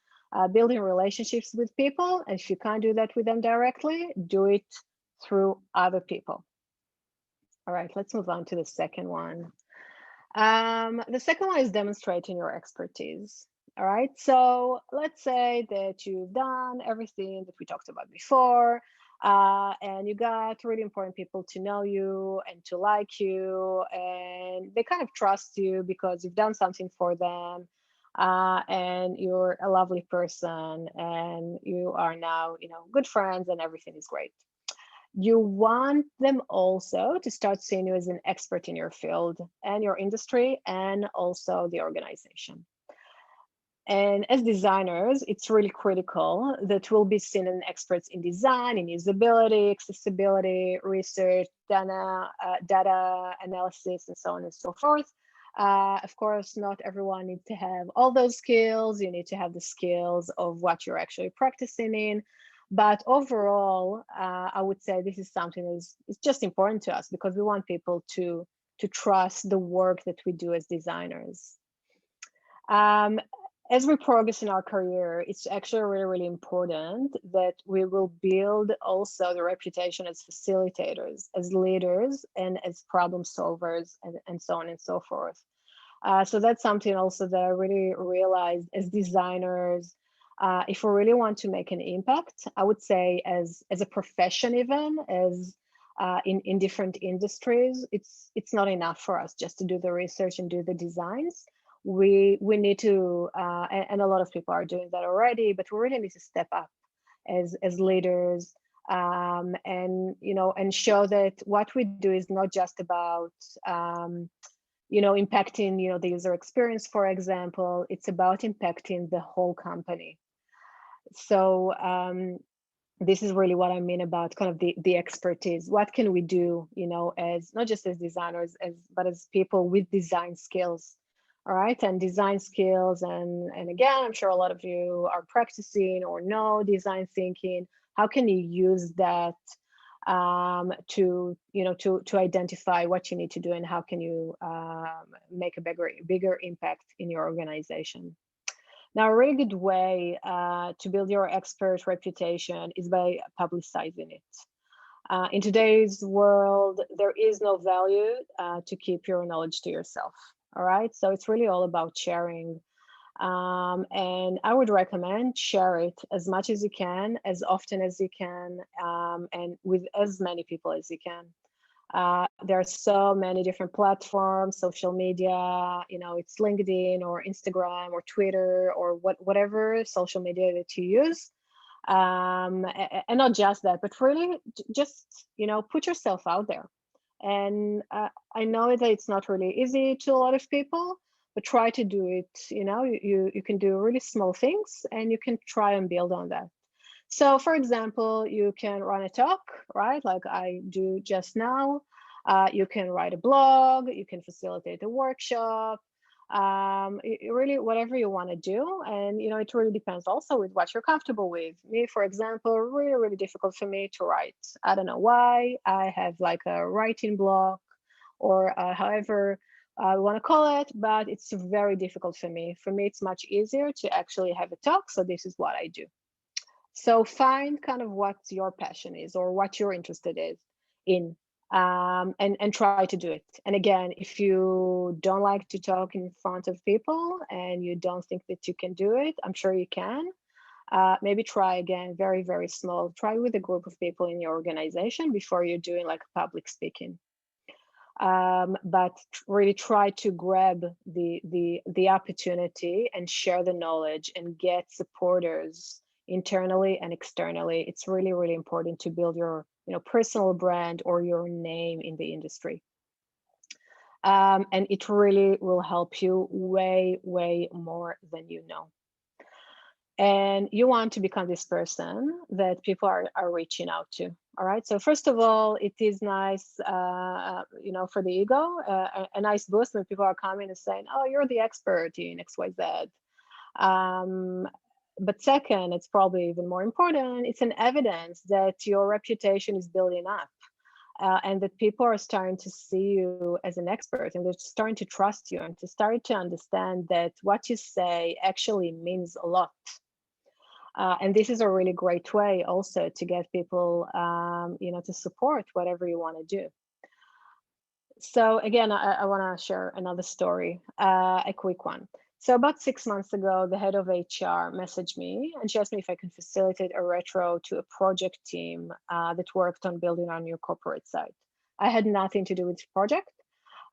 building relationships with people. And if you can't do that with them directly, do it through other people. All right, let's move on to the second one. The second one is demonstrating your expertise. All right, so let's say that you've done everything that we talked about before, and you got really important people to know you and to like you, and they kind of trust you because you've done something for them, and you're a lovely person, and you are now, good friends, and everything is great. You want them also to start seeing you as an expert in your field and your industry, and also the organization. And as designers, it's really critical that we'll be seen as experts in design, in usability, accessibility, research, data analysis, and so on and so forth. Of course, not everyone needs to have all those skills. You need to have the skills of what you're actually practicing in. But overall, I would say this is something that is just important to us because we want people to trust the work that we do as designers. As we progress in our career, it's actually really, really important that we will build also the reputation as facilitators, as leaders, and as problem solvers, and so on and so forth. So that's something also that I really realized as designers. If we really want to make an impact, I would say as a profession, even as in different industries, it's not enough for us just to do the research and do the designs. We need to, and a lot of people are doing that already, but we really need to step up as leaders, and and show that what we do is not just about impacting the user experience, for example. It's about impacting the whole company. So this is really what I mean about kind of the expertise. What can we do, as not just as designers, but as people with design skills. All right, and design skills, and again, I'm sure a lot of you are practicing or know design thinking. How can you use that to identify what you need to do, and how can you make a bigger impact in your organization? Now, a really good way to build your expert reputation is by publicizing it. In today's world, there is no value to keep your knowledge to yourself. All right, so it's really all about sharing. And I would recommend share it as much as you can, as often as you can, and with as many people as you can. There are so many different platforms, social media, it's LinkedIn or Instagram or Twitter or whatever social media that you use. And not just that, but really just, put yourself out there. And I know that it's not really easy to a lot of people, but try to do it. You can do really small things, and you can try and build on that. So, for example, you can run a talk, right? Like I do just now. You can write a blog, you can facilitate a workshop, really whatever you want to do. And, it really depends also with what you're comfortable with. Me, for example, really, really difficult for me to write. I don't know why. I have like a writing block, or however I want to call it, but it's very difficult for me. For me, it's much easier to actually have a talk. So this is what I do. So find kind of what your passion is or what you're interested in, and try to do it. And again, if you don't like to talk in front of people and you don't think that you can do it, I'm sure you can. Maybe try again, very, very small. Try with a group of people in your organization before you're doing like public speaking. But really try to grab the opportunity and share the knowledge and get supporters internally and externally. It's really, really important to build your personal brand or your name in the industry. And it really will help you way, way more than you know. And you want to become this person that people are reaching out to. All right. So first of all, it is nice, for the ego, a nice boost when people are coming and saying, "Oh, you're the expert in XYZ." But second, it's probably even more important. It's an evidence that your reputation is building up, and that people are starting to see you as an expert, and they're starting to trust you and to start to understand that what you say actually means a lot. And this is a really great way also to get people, to support whatever you want to do. So again, I want to share another story, a quick one. So about 6 months ago, the head of HR messaged me and she asked me if I could facilitate a retro to a project team that worked on building our new corporate site. I had nothing to do with the project,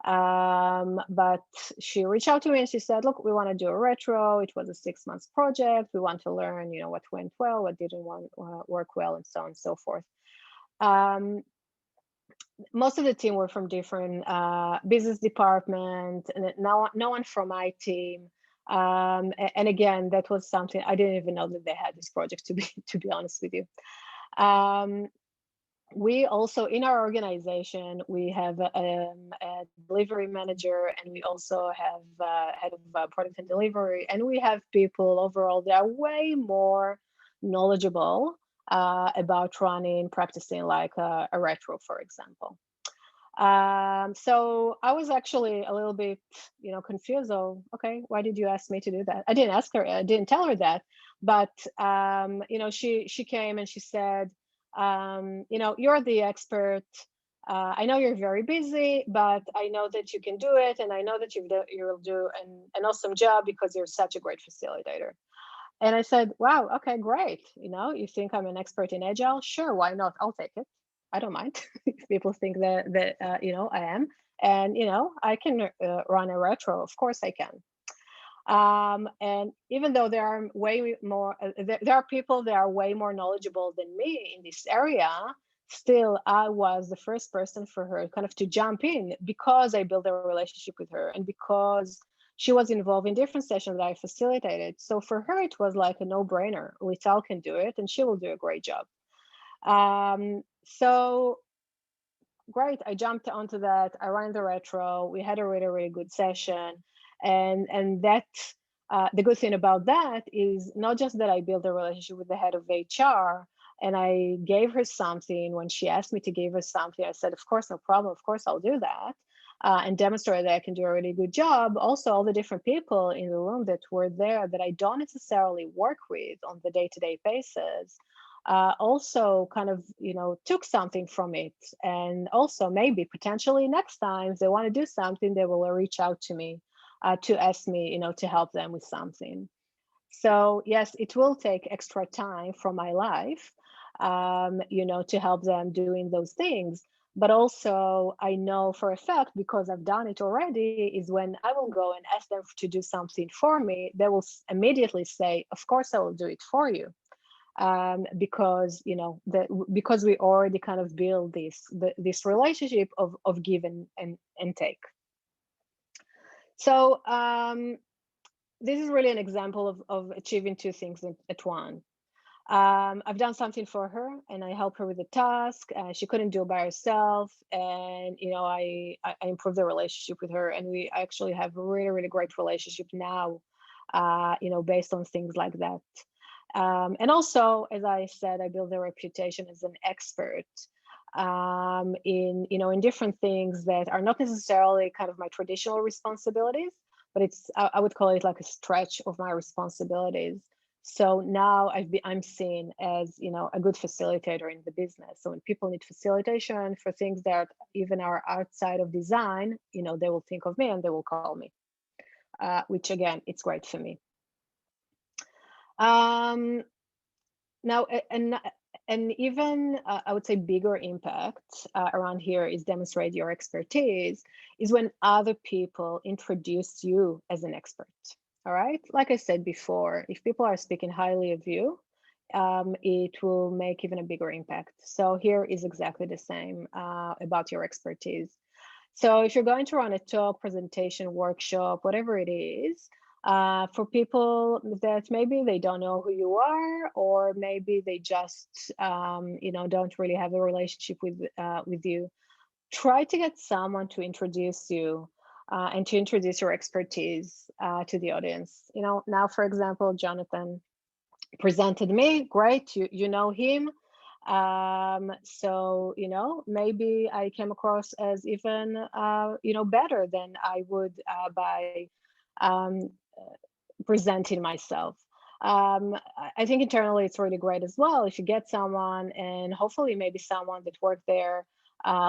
but she reached out to me and she said, "Look, we want to do a retro. It was a 6 months project. We want to learn, what went well, what didn't work well, and so on and so forth." Most of the team were from different business departments, and no one from my team. And again, that was something I didn't even know that they had this project, to be honest with you. We also, in our organization, we have a delivery manager, and we also have head of product and delivery, and we have people overall that are way more knowledgeable about running, practicing like a retro, for example. So I was actually a little bit, confused. Oh, okay, why did you ask me to do that? I didn't ask her. I didn't tell her that, but she came and she said, "You're the expert. I know you're very busy, but I know that you can do it, and I know that you'll do an awesome job because you're such a great facilitator." And I said, "Wow, okay, great. You think I'm an expert in Agile? Sure, why not? I'll take it. I don't mind if people think that I am, and I can run a retro. Of course, I can." And even though there are way more, there are people that are way more knowledgeable than me in this area, still I was the first person for her kind of to jump in, because I built a relationship with her and because she was involved in different sessions that I facilitated. So for her, it was like a no-brainer. Lital can do it and she will do a great job. So great, I jumped onto that. I ran the retro. We had a really, really good session. And that, the good thing about that is not just that I built a relationship with the head of HR and I gave her something when she asked me to give her something. I said, of course, no problem. Of course, I'll do that. And demonstrate that I can do a really good job. Also, all the different people in the room that were there that I don't necessarily work with on the day-to-day basis, also kind of, took something from it. And also maybe potentially next time if they want to do something, they will reach out to me to ask me, to help them with something. So yes, it will take extra time from my life, to help them doing those things. But also I know for a fact, because I've done it already, is when I will go and ask them to do something for me, they will immediately say, of course I will do it for you. Because because we already kind of build this relationship of give and take. So this is really an example of achieving two things at once. I've done something for her and I help her with the task. She couldn't do it by herself, and I improved the relationship with her, and we actually have a really, really great relationship now, based on things like that. And also, as I said, I build a reputation as an expert in different things that are not necessarily kind of my traditional responsibilities, but I would call it like a stretch of my responsibilities. So now I'm seen as a good facilitator in the business. So when people need facilitation for things that even are outside of design, they will think of me and they will call me, which again, it's great for me. Now, and even I would say bigger impact around here is demonstrate your expertise is when other people introduce you as an expert. All right. Like I said before, if people are speaking highly of you, it will make even a bigger impact. So here is exactly the same about your expertise. So if you're going to run a talk, presentation, workshop, whatever it is, for people that maybe they don't know who you are, or maybe they just don't really have a relationship with you, try to get someone to introduce you and to introduce your expertise to the audience. Now, for example, Jonathan presented me. Great, you know him. So maybe I came across as even better than I would by presenting myself. I think internally it's really great as well if you get someone, and hopefully maybe someone that worked there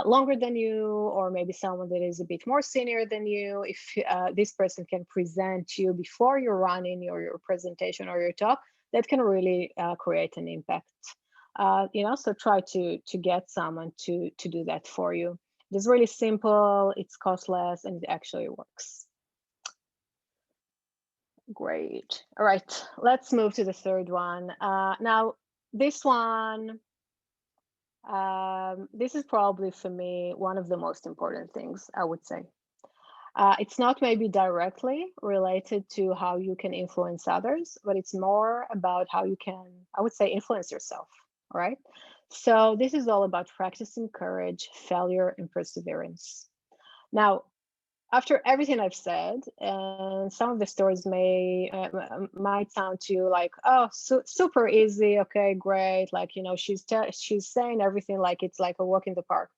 longer than you, or maybe someone that is a bit more senior than you. If this person can present you before you're running your presentation or your talk, that can really create an impact. So try to get someone to do that for you. It's really simple, it's costless, and it actually works. Great. All right, let's move to the third one. Now, this one, this is probably for me one of the most important things, I would say. It's not maybe directly related to how you can influence others, but it's more about how you can, I would say, influence yourself. All right. So this is all about practicing courage, failure, and perseverance. Now, after everything I've said, and some of the stories might sound to you like, oh, super easy, okay, great, like she's saying everything like it's like a walk in the park.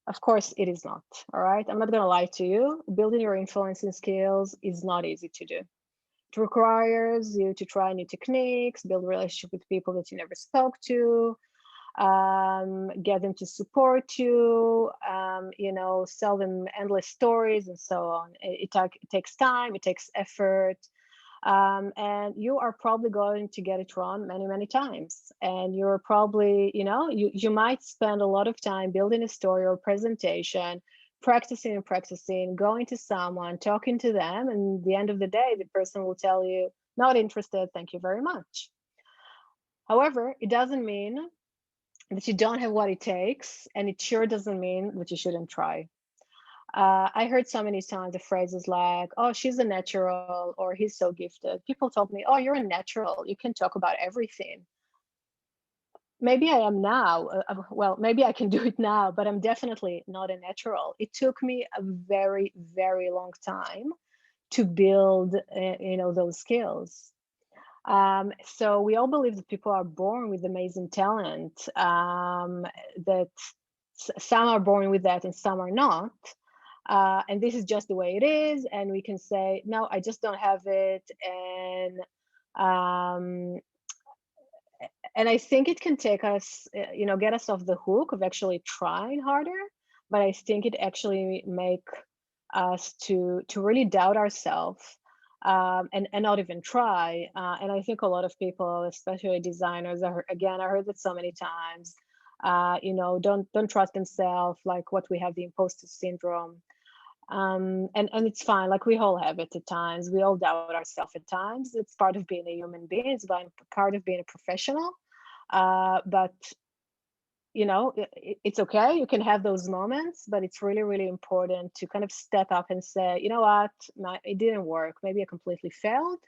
Of course, it is not. All right, I'm not gonna lie to you. Building your influencing skills is not easy to do. It requires you to try new techniques, build relationship with people that you never spoke to, get them to support you, sell them endless stories and so on. It takes time, it takes effort, and you are probably going to get it wrong many, many times. And you're probably, you might spend a lot of time building a story or presentation, practicing and practicing, going to someone, talking to them, and at the end of the day, the person will tell you, not interested, thank you very much. However, it doesn't mean that you don't have what it takes, and it sure doesn't mean that you shouldn't try. I heard so many times the phrases like, oh, she's a natural, or he's so gifted. People told me, oh, you're a natural, you can talk about everything. Maybe I am now, well, maybe I can do it now, but I'm definitely not a natural. It took me a very, very long time to build, those skills. So we all believe that people are born with amazing talent, that some are born with that and some are not. And this is just the way it is. And we can say, no, I just don't have it. And I think it can take us, get us off the hook of actually trying harder. But I think it actually make us to really doubt ourselves, and not even try. And I think a lot of people, especially designers, I heard that so many times. Don't trust themselves, like what we have, the imposter syndrome. And it's fine, like we all have it at times. We all doubt ourselves at times. It's part of being a human being, it's part of being a professional. But it's okay, you can have those moments, but it's really, really important to kind of step up and say, you know what, it didn't work, maybe I completely failed,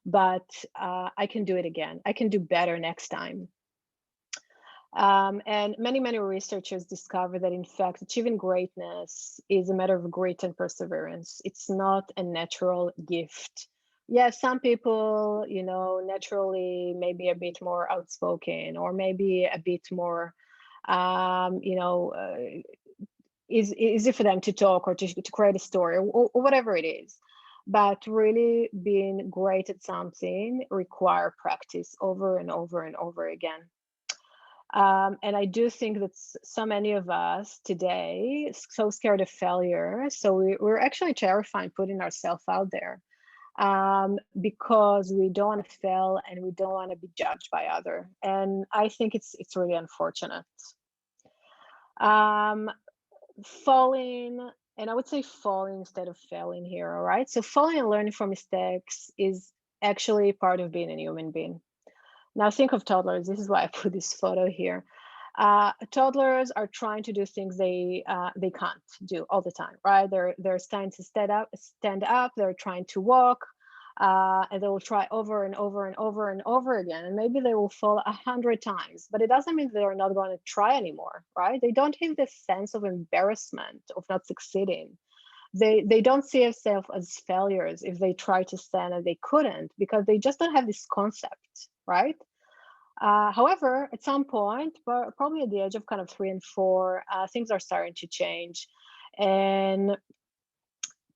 but I can do it again, I can do better next time. And many researchers discover that, in fact, achieving greatness is a matter of grit and perseverance. It's not a natural gift. Yeah, some people, naturally maybe a bit more outspoken, or maybe a bit more, easy for them to talk, or to create a story, or whatever it is. But really being great at something require practice over and over and over again. And I do think that so many of us today so scared of failure, so we're actually terrified putting ourselves out there, because we don't want to fail and we don't want to be judged by others. And I think it's really unfortunate. Falling, and I would say falling instead of failing here. All right, so falling and learning from mistakes is actually part of being a human being. Now think of toddlers. This is why I put this photo here. Toddlers are trying to do things they can't do all the time, right? They're trying to stand up. They're trying to walk, and they will try over and over and over and over again. And maybe they will fall 100 times, but it doesn't mean they're not going to try anymore, right? They don't have this sense of embarrassment of not succeeding. They don't see themselves as failures if they try to stand and they couldn't, because they just don't have this concept, right? However, at some point, probably at the age of kind of 3 and 4, things are starting to change, and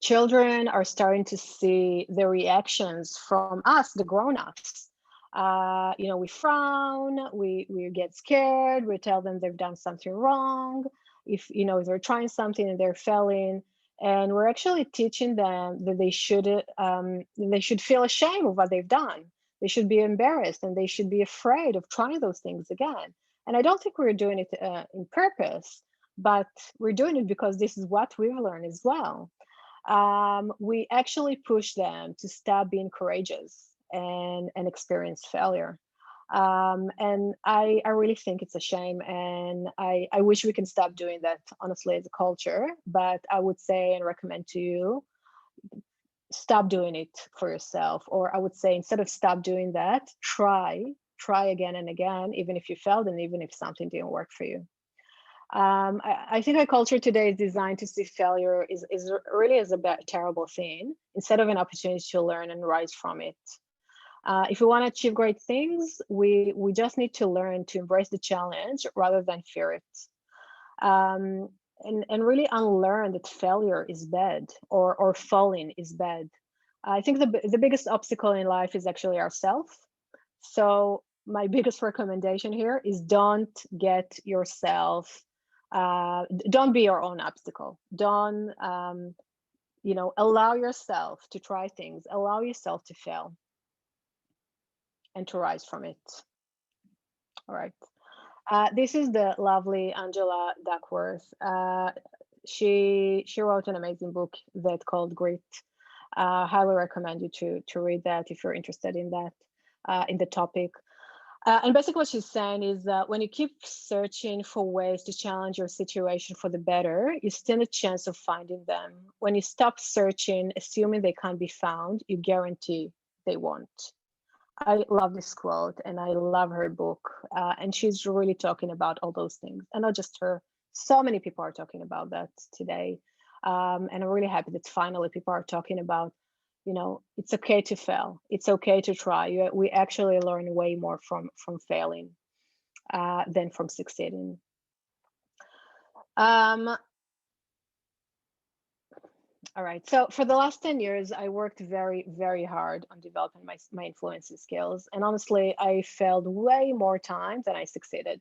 children are starting to see the reactions from us, the grown-ups. We frown, we get scared, we tell them they've done something wrong. If they're trying something and they're failing, and we're actually teaching them that they should feel ashamed of what they've done. They should be embarrassed, and they should be afraid of trying those things again. And I don't think we're doing it in purpose, but we're doing it because this is what we've learned as well. We actually push them to stop being courageous and experience failure. And I really think it's a shame, and I wish we can stop doing that, honestly, as a culture. But I would say and recommend to you, stop doing it for yourself. Or I would say, instead of stop doing that, try again and again, even if you failed and even if something didn't work for you. I think our culture today is designed to see failure is really as a terrible thing, instead of an opportunity to learn and rise from it. If we want to achieve great things, we just need to learn to embrace the challenge rather than fear it. And really unlearn that failure is bad, or falling is bad. I think the biggest obstacle in life is actually ourselves. So my biggest recommendation here is don't get yourself, don't be your own obstacle. Don't, allow yourself to try things, allow yourself to fail and to rise from it. All right. This is the lovely Angela Duckworth. she wrote an amazing book that called Grit. Highly recommend you to read that if you're interested in that, in the topic. And basically what she's saying is that when you keep searching for ways to challenge your situation for the better, you stand a chance of finding them. When you stop searching, assuming they can't be found, you guarantee they won't. I love this quote and I love her book. And she's really talking about all those things. And not just her, so many people are talking about that today. And I'm really happy that finally people are talking about, you know, it's okay to fail. It's okay to try. We actually learn way more from failing than from succeeding. All right, so for the last 10 years, I worked very, very hard on developing my influencing skills. And honestly, I failed way more times than I succeeded.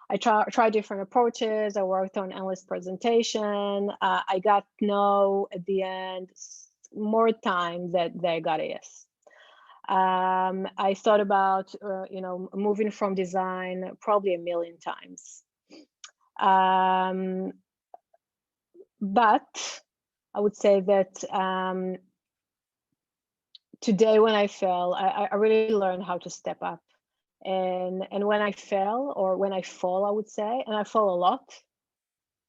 I tried different approaches. I worked on endless presentation. I got no at the end more times that I got a yes. I thought about, you know, moving from design probably 1,000,000 times. But I would say that today when I fail, I really learned how to step up. And when I fail, or when I fall, I would say, and I fall a lot,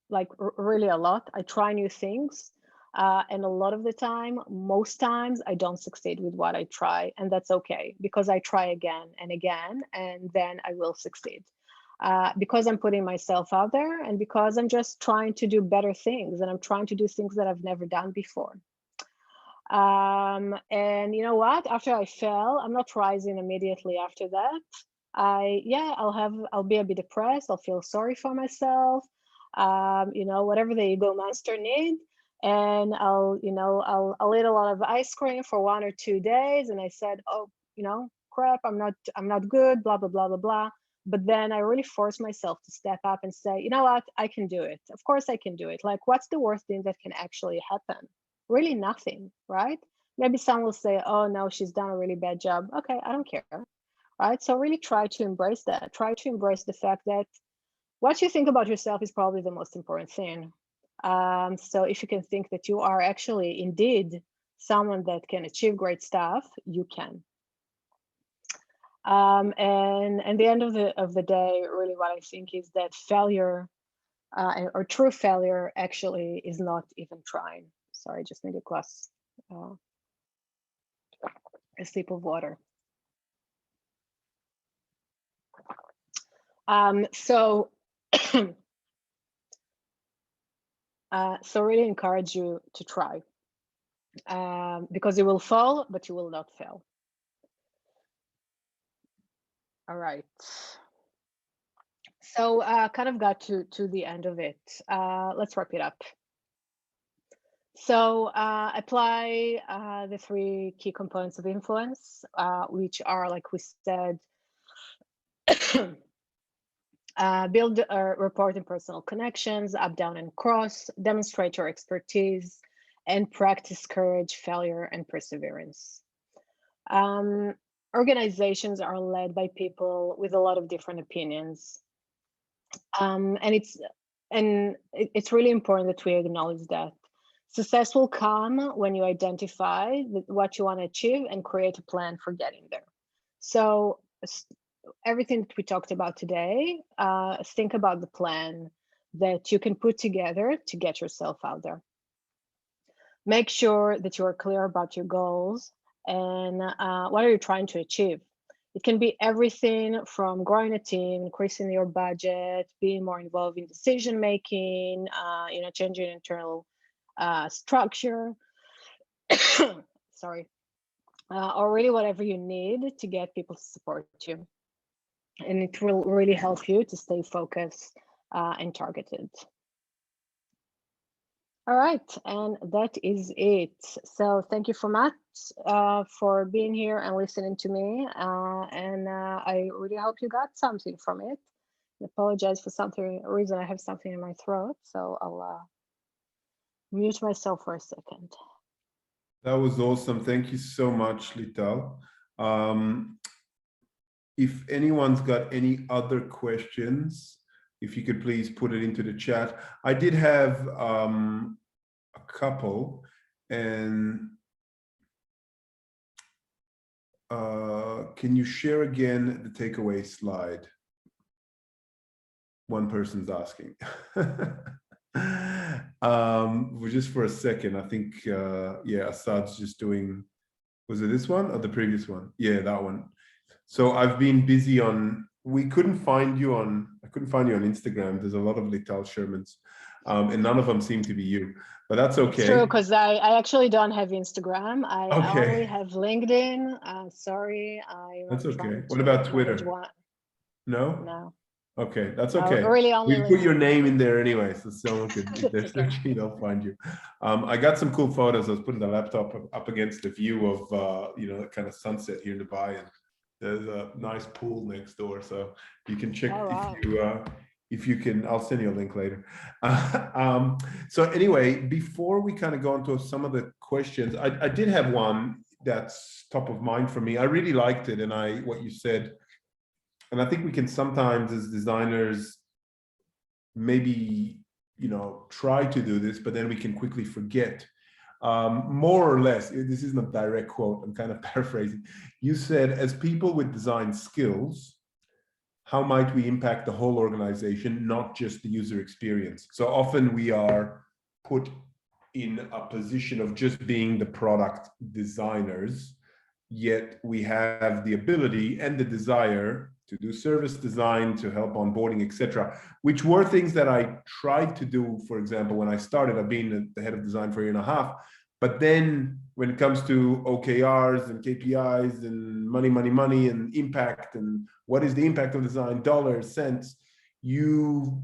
like really a lot, I try new things. And a lot of the time, most times, I don't succeed with what I try. And that's okay, because I try again and again, and then I will succeed. Because I'm putting myself out there, and because I'm just trying to do better things, and I'm trying to do things that I've never done before. And you know what? After I fail, I'm not rising immediately after that. I'll be a bit depressed. I'll feel sorry for myself. You know, whatever the ego monster need. And I'll eat a lot of ice cream for 1 or 2 days. And I said, oh, you know, crap, I'm not good, blah, blah, blah, blah, blah. But then I really force myself to step up and say, you know what, I can do it. Of course I can do it. Like, what's the worst thing that can actually happen? Really nothing, right? Maybe someone will say, oh no, she's done a really bad job. Okay, I don't care, right? So really try to embrace that. Try to embrace the fact that what you think about yourself is probably the most important thing. So if you can think that you are actually indeed someone that can achieve great stuff, you can. And at the end of the day, really what I think is that failure or true failure actually is not even trying. Sorry, just need a glass, a sip of water. So really encourage you to try, because you will fall, but you will not fail. All right. So kind of got to the end of it. Let's wrap it up. So apply the 3 key components of influence, which are, like we said, build a rapport and personal connections, up, down, and cross, demonstrate your expertise, and practice courage, failure, and perseverance. Organizations are led by people with a lot of different opinions. And it's really important that we acknowledge that. Success will come when you identify what you want to achieve and create a plan for getting there. So everything that we talked about today, think about the plan that you can put together to get yourself out there. Make sure that you are clear about your goals and what are you trying to achieve. It can be everything from growing a team, increasing your budget, being more involved in decision making, changing internal structure, sorry, or really whatever you need to get people to support you. And it will really help you to stay focused and targeted. All right, and that is it. So thank you so much for being here and listening to me. And I really hope you got something from it. I apologize for reason I have something in my throat, so I'll mute myself for a second. That was awesome. Thank you so much, Lital. If anyone's got any other questions, if you could please put it into the chat. I did have a couple, and can you share again the takeaway slide? One person's asking. Just for a second, I think, yeah, Assad's just doing, was it this one or the previous one? Yeah, that one. So I've been busy on, I couldn't find you on Instagram. There's a lot of Lital Shermans, and none of them seem to be you, but that's okay. It's true, because I actually don't have Instagram. I Okay. only have LinkedIn. Sorry. That's okay. What about Twitter? No? No. Okay, that's okay. Really only we put your name in there anyway, so someone could, if they're searching, they'll find you. I got some cool photos. I was putting the laptop up against the view of, you know, kind of sunset here in Dubai, and there's a nice pool next door, so you can check. Oh, wow. If you can, I'll send you a link later. So anyway, before we kind of go into some of the questions, I did have one that's top of mind for me. I really liked it, and what you said. And I think we can sometimes, as designers, maybe, you know, try to do this, but then we can quickly forget. More or less, this isn't a direct quote, I'm kind of paraphrasing. You said, as people with design skills, how might we impact the whole organization, not just the user experience? So often we are put in a position of just being the product designers, yet we have the ability and the desire to do service design, to help onboarding, etc., which were things that I tried to do. For example, when I started, I've been the head of design for a year and a half. But then when it comes to OKRs and KPIs and money, and impact, and what is the impact of design, dollars, cents, you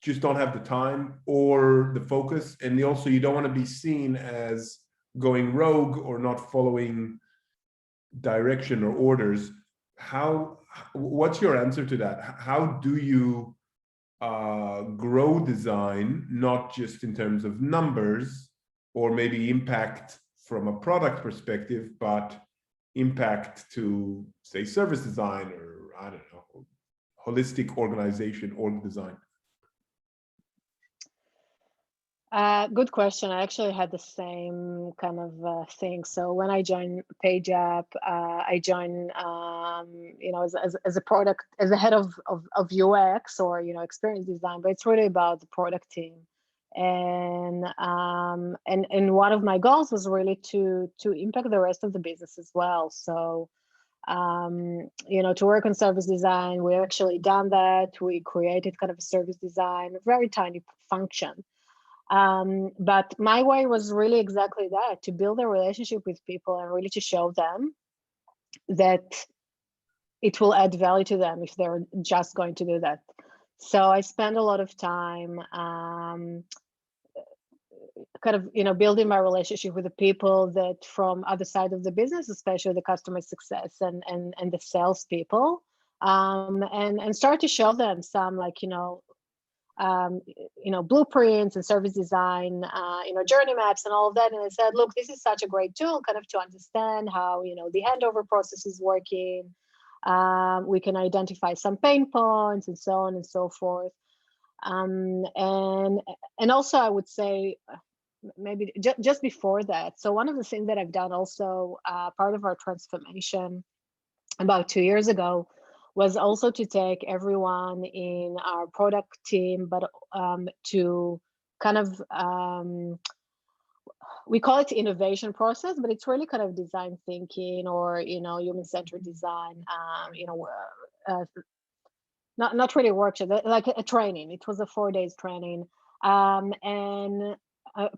just don't have the time or the focus. And also you don't want to be seen as going rogue or not following direction or orders. What's your answer to that? How do you grow design, not just in terms of numbers or maybe impact from a product perspective, but impact to, say, service design, or I don't know, holistic organization or design? Good question. I actually had the same kind of thing. So when I joined PageUp, I joined, you know, as a product, as a head of UX, or, you know, experience design, but it's really about the product team. And one of my goals was really to impact the rest of the business as well. So, you know, to work on service design, we actually done that. We created kind of a service design, a very tiny function. But my way was really exactly that, to build a relationship with people and really to show them that it will add value to them if they're just going to do that. So I spend a lot of time kind of, you know, building my relationship with the people that from other side of the business, especially the customer success and the sales people, and start to show them some, like, you know, blueprints and service design, you know, journey maps and all of that. And I said, look, this is such a great tool kind of to understand how, you know, the handover process is working. We can identify some pain points and so on and so forth. And also I would say maybe just before that. So one of the things that I've done also, part of our transformation about 2 years ago, was also to take everyone in our product team, but to kind of, we call it innovation process, but it's really kind of design thinking, or, you know, human-centered design, you know, not really a workshop, like a training. It was a 4 days training. And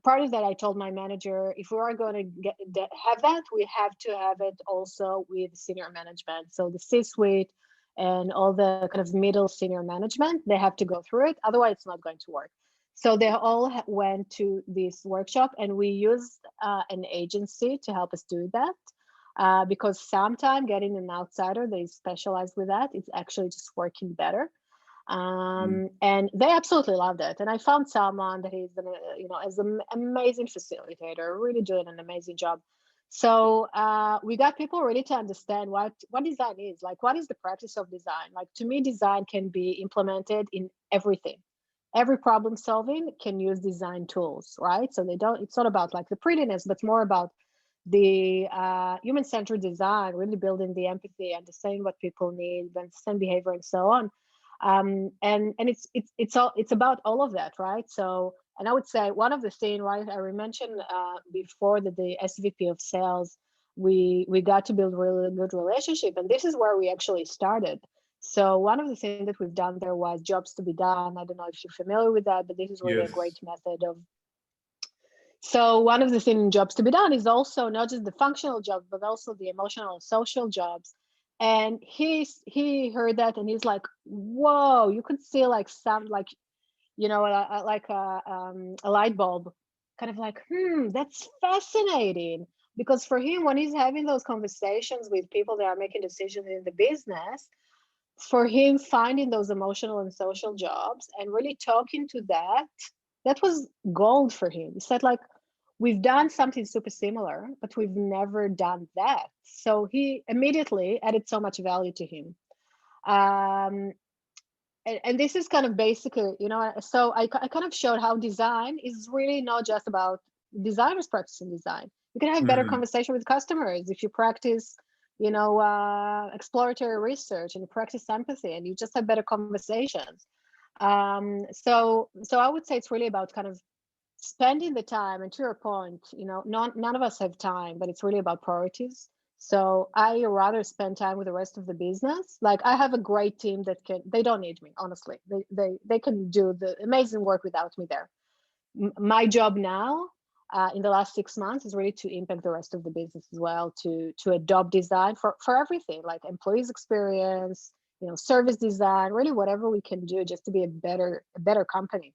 part of that, I told my manager, if we are going to have that, we have to have it also with senior management. So the C-suite and all the kind of middle senior management, they have to go through it. Otherwise, it's not going to work. So they all went to this workshop, and we used an agency to help us do that, because sometimes getting an outsider that is specialized with that, it's actually just working better. And they absolutely loved it. And I found someone that is, you know, as an amazing facilitator, really doing an amazing job. So we got people ready to understand what design is. Like, what is the practice of design? Like, to me, design can be implemented in everything. Every problem solving can use design tools, right? So it's not about like the prettiness, but more about the human-centered design, really building the empathy, understanding what people need, understand behavior, and so on. And it's about all of that, right? So, and I would say one of the things, right, I mentioned before that the SVP of sales, we got to build really good relationship, and this is where we actually started. So one of the things that we've done there was jobs to be done. I don't know if you're familiar with that, but this is really a Yes. great method of. So one of the things jobs to be done is also not just the functional jobs, but also the emotional and social jobs. And he heard that and he's like, whoa, you could see like some, like, you know, like a light bulb, kind of like, that's fascinating. Because for him, when he's having those conversations with people that are making decisions in the business, for him, finding those emotional and social jobs and really talking to that was gold for him. He said, like, we've done something super similar, but we've never done that. So he immediately added so much value to him. And this is kind of basically, you know, so I kind of showed how design is really not just about designers practicing design. You can have better conversation with customers if you practice, you know, exploratory research and you practice empathy and you just have better conversations. So I would say it's really about kind of spending the time. And to your point, you know, none of us have time, but it's really about priorities. So I rather spend time with the rest of the business. Like, I have a great team that they don't need me, honestly. They can do the amazing work without me there. My job now, in the last 6 months, is really to impact the rest of the business as well, to adopt design for everything, like employees experience, you know, service design, really whatever we can do just to be a better company.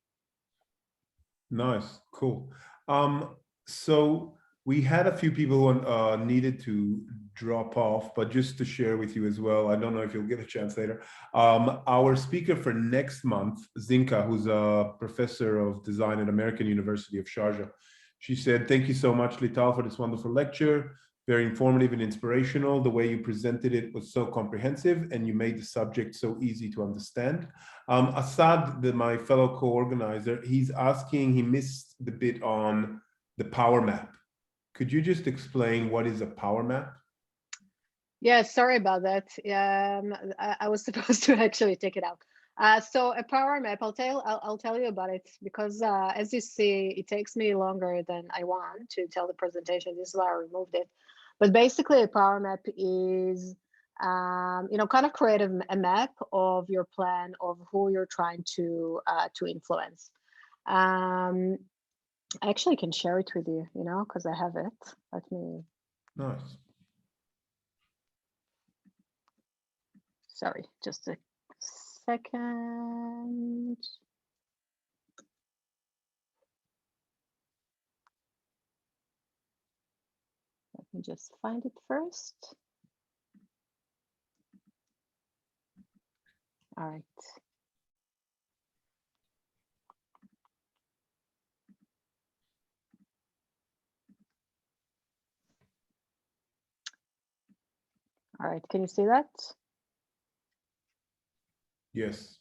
Nice, cool. So we had a few people who needed to drop off, but just to share with you as well, I don't know if you'll get a chance later. Our speaker for next month, Zinka, who's a professor of design at American University of Sharjah, she said, "Thank you so much, Lital, for this wonderful lecture. Very informative and inspirational. The way you presented it was so comprehensive and you made the subject so easy to understand." Assad, my fellow co-organizer, he's asking, he missed the bit on the power map. Could you just explain what is a power map? Yeah, sorry about that. I was supposed to actually take it out. So a power map, I'll tell you about it, because as you see, it takes me longer than I want to tell the presentation. This is why I removed it. But basically, a power map is, you know, kind of create a map of your plan of who you're trying to influence. I actually can share it with you, you know, because I have it. Let me. Nice. Sorry, just a second. Let me just find it first. All right. All right, can you see that? Yes.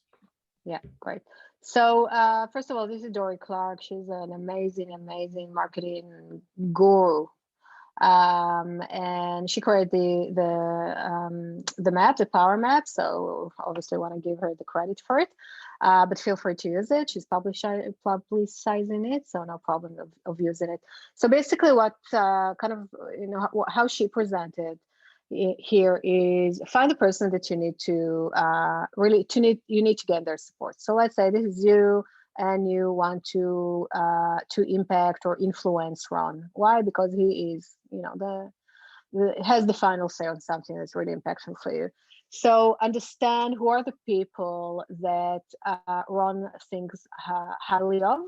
Yeah, great. So first of all, this is Dory Clark. She's an amazing marketing guru. And she created the map, the power map. So obviously want to give her the credit for it, but feel free to use it. She's publicizing it, so no problem of using it. So basically what kind of, you know, how she presented here is find the person that you need to you need to get their support. So let's say this is you, and you want to impact or influence Ron. Why? Because he is, you know, has the final say on something that's really impactful for you. So understand who are the people that Ron thinks highly of,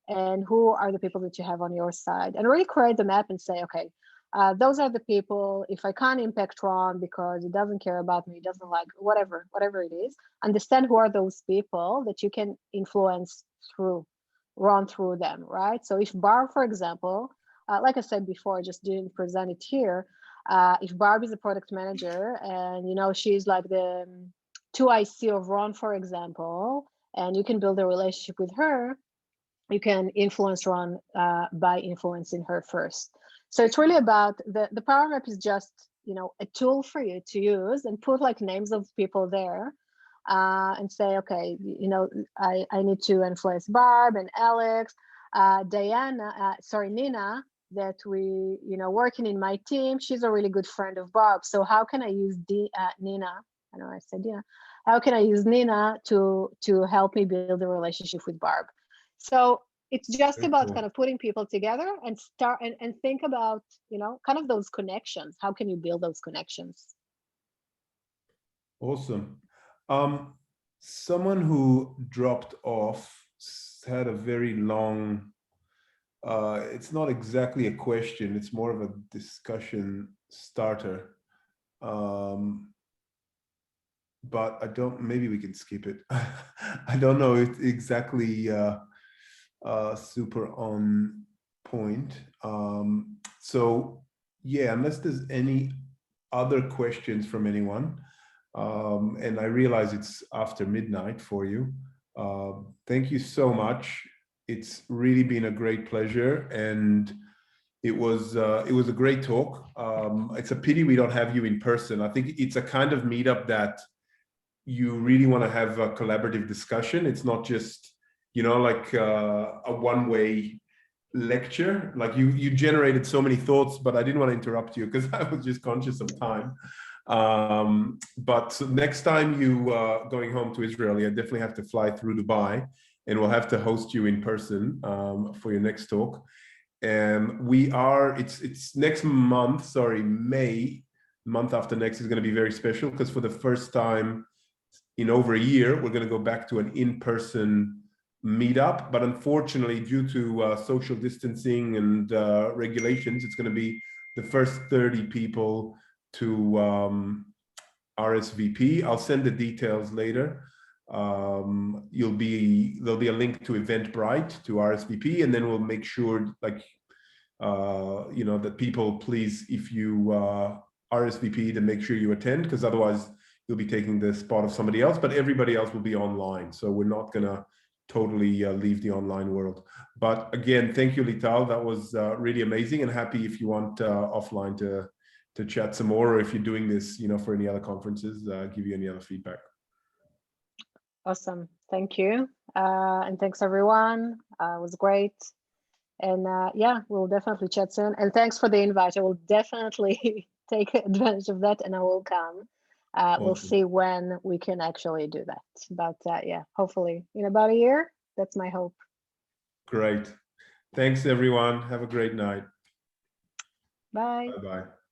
and who are the people that you have on your side, and really create the map and say, okay, those are the people. If I can't impact Ron because he doesn't care about me, doesn't like whatever it is, understand who are those people that you can influence through, run through them, right? So if Bar, for example, like I said before, I just didn't present it here. If Barb is a product manager and, you know, she's like the 2IC of Ron, for example, and you can build a relationship with her, you can influence Ron by influencing her first. So it's really about the power map is just, you know, a tool for you to use and put like names of people there and say, okay, you know, I need to influence Barb and Alex, Nina, that we, you know, working in my team. She's a really good friend of Barb. So how can I use Nina? I know I said Nina. How can I use Nina to help me build a relationship with Barb? So it's just Very about cool. kind of putting people together and start and think about, you know, kind of those connections. How can you build those connections? Awesome. Someone who dropped off had a very long, it's not exactly a question, it's more of a discussion starter. But I don't, maybe we can skip it. I don't know if exactly super on point. So yeah, unless there's any other questions from anyone, and I realize it's after midnight for you. Thank you so much. It's really been a great pleasure, and it was a great talk. It's a pity we don't have you in person. I think it's a kind of meetup that you really want to have a collaborative discussion. It's not just, you know, like a one-way lecture. Like you generated so many thoughts, but I didn't want to interrupt you because I was just conscious of time. But next time you going home to Israel, you definitely have to fly through Dubai, and we'll have to host you in person for your next talk. And it's next month, sorry, May, month after next is going to be very special because for the first time in over a year, we're going to go back to an in-person meetup. But unfortunately, due to social distancing and regulations, it's going to be the first 30 people to RSVP. I'll send the details later. There'll be a link to Eventbrite to RSVP, and then we'll make sure, like, you know, that people, please, if you RSVP, to make sure you attend, because otherwise you'll be taking the spot of somebody else. But everybody else will be online, so we're not gonna totally leave the online world. But again, thank you, Lital. That was really amazing, and happy if you want offline to chat some more, or if you're doing this, you know, for any other conferences, give you any other feedback. Awesome, thank you, and thanks everyone. It was great, and yeah, we'll definitely chat soon. And thanks for the invite. I will definitely take advantage of that, and I will come. Awesome. We'll see when we can actually do that, but yeah, hopefully in about a year. That's my hope. Great. Thanks, everyone. Have a great night. Bye. Bye-bye.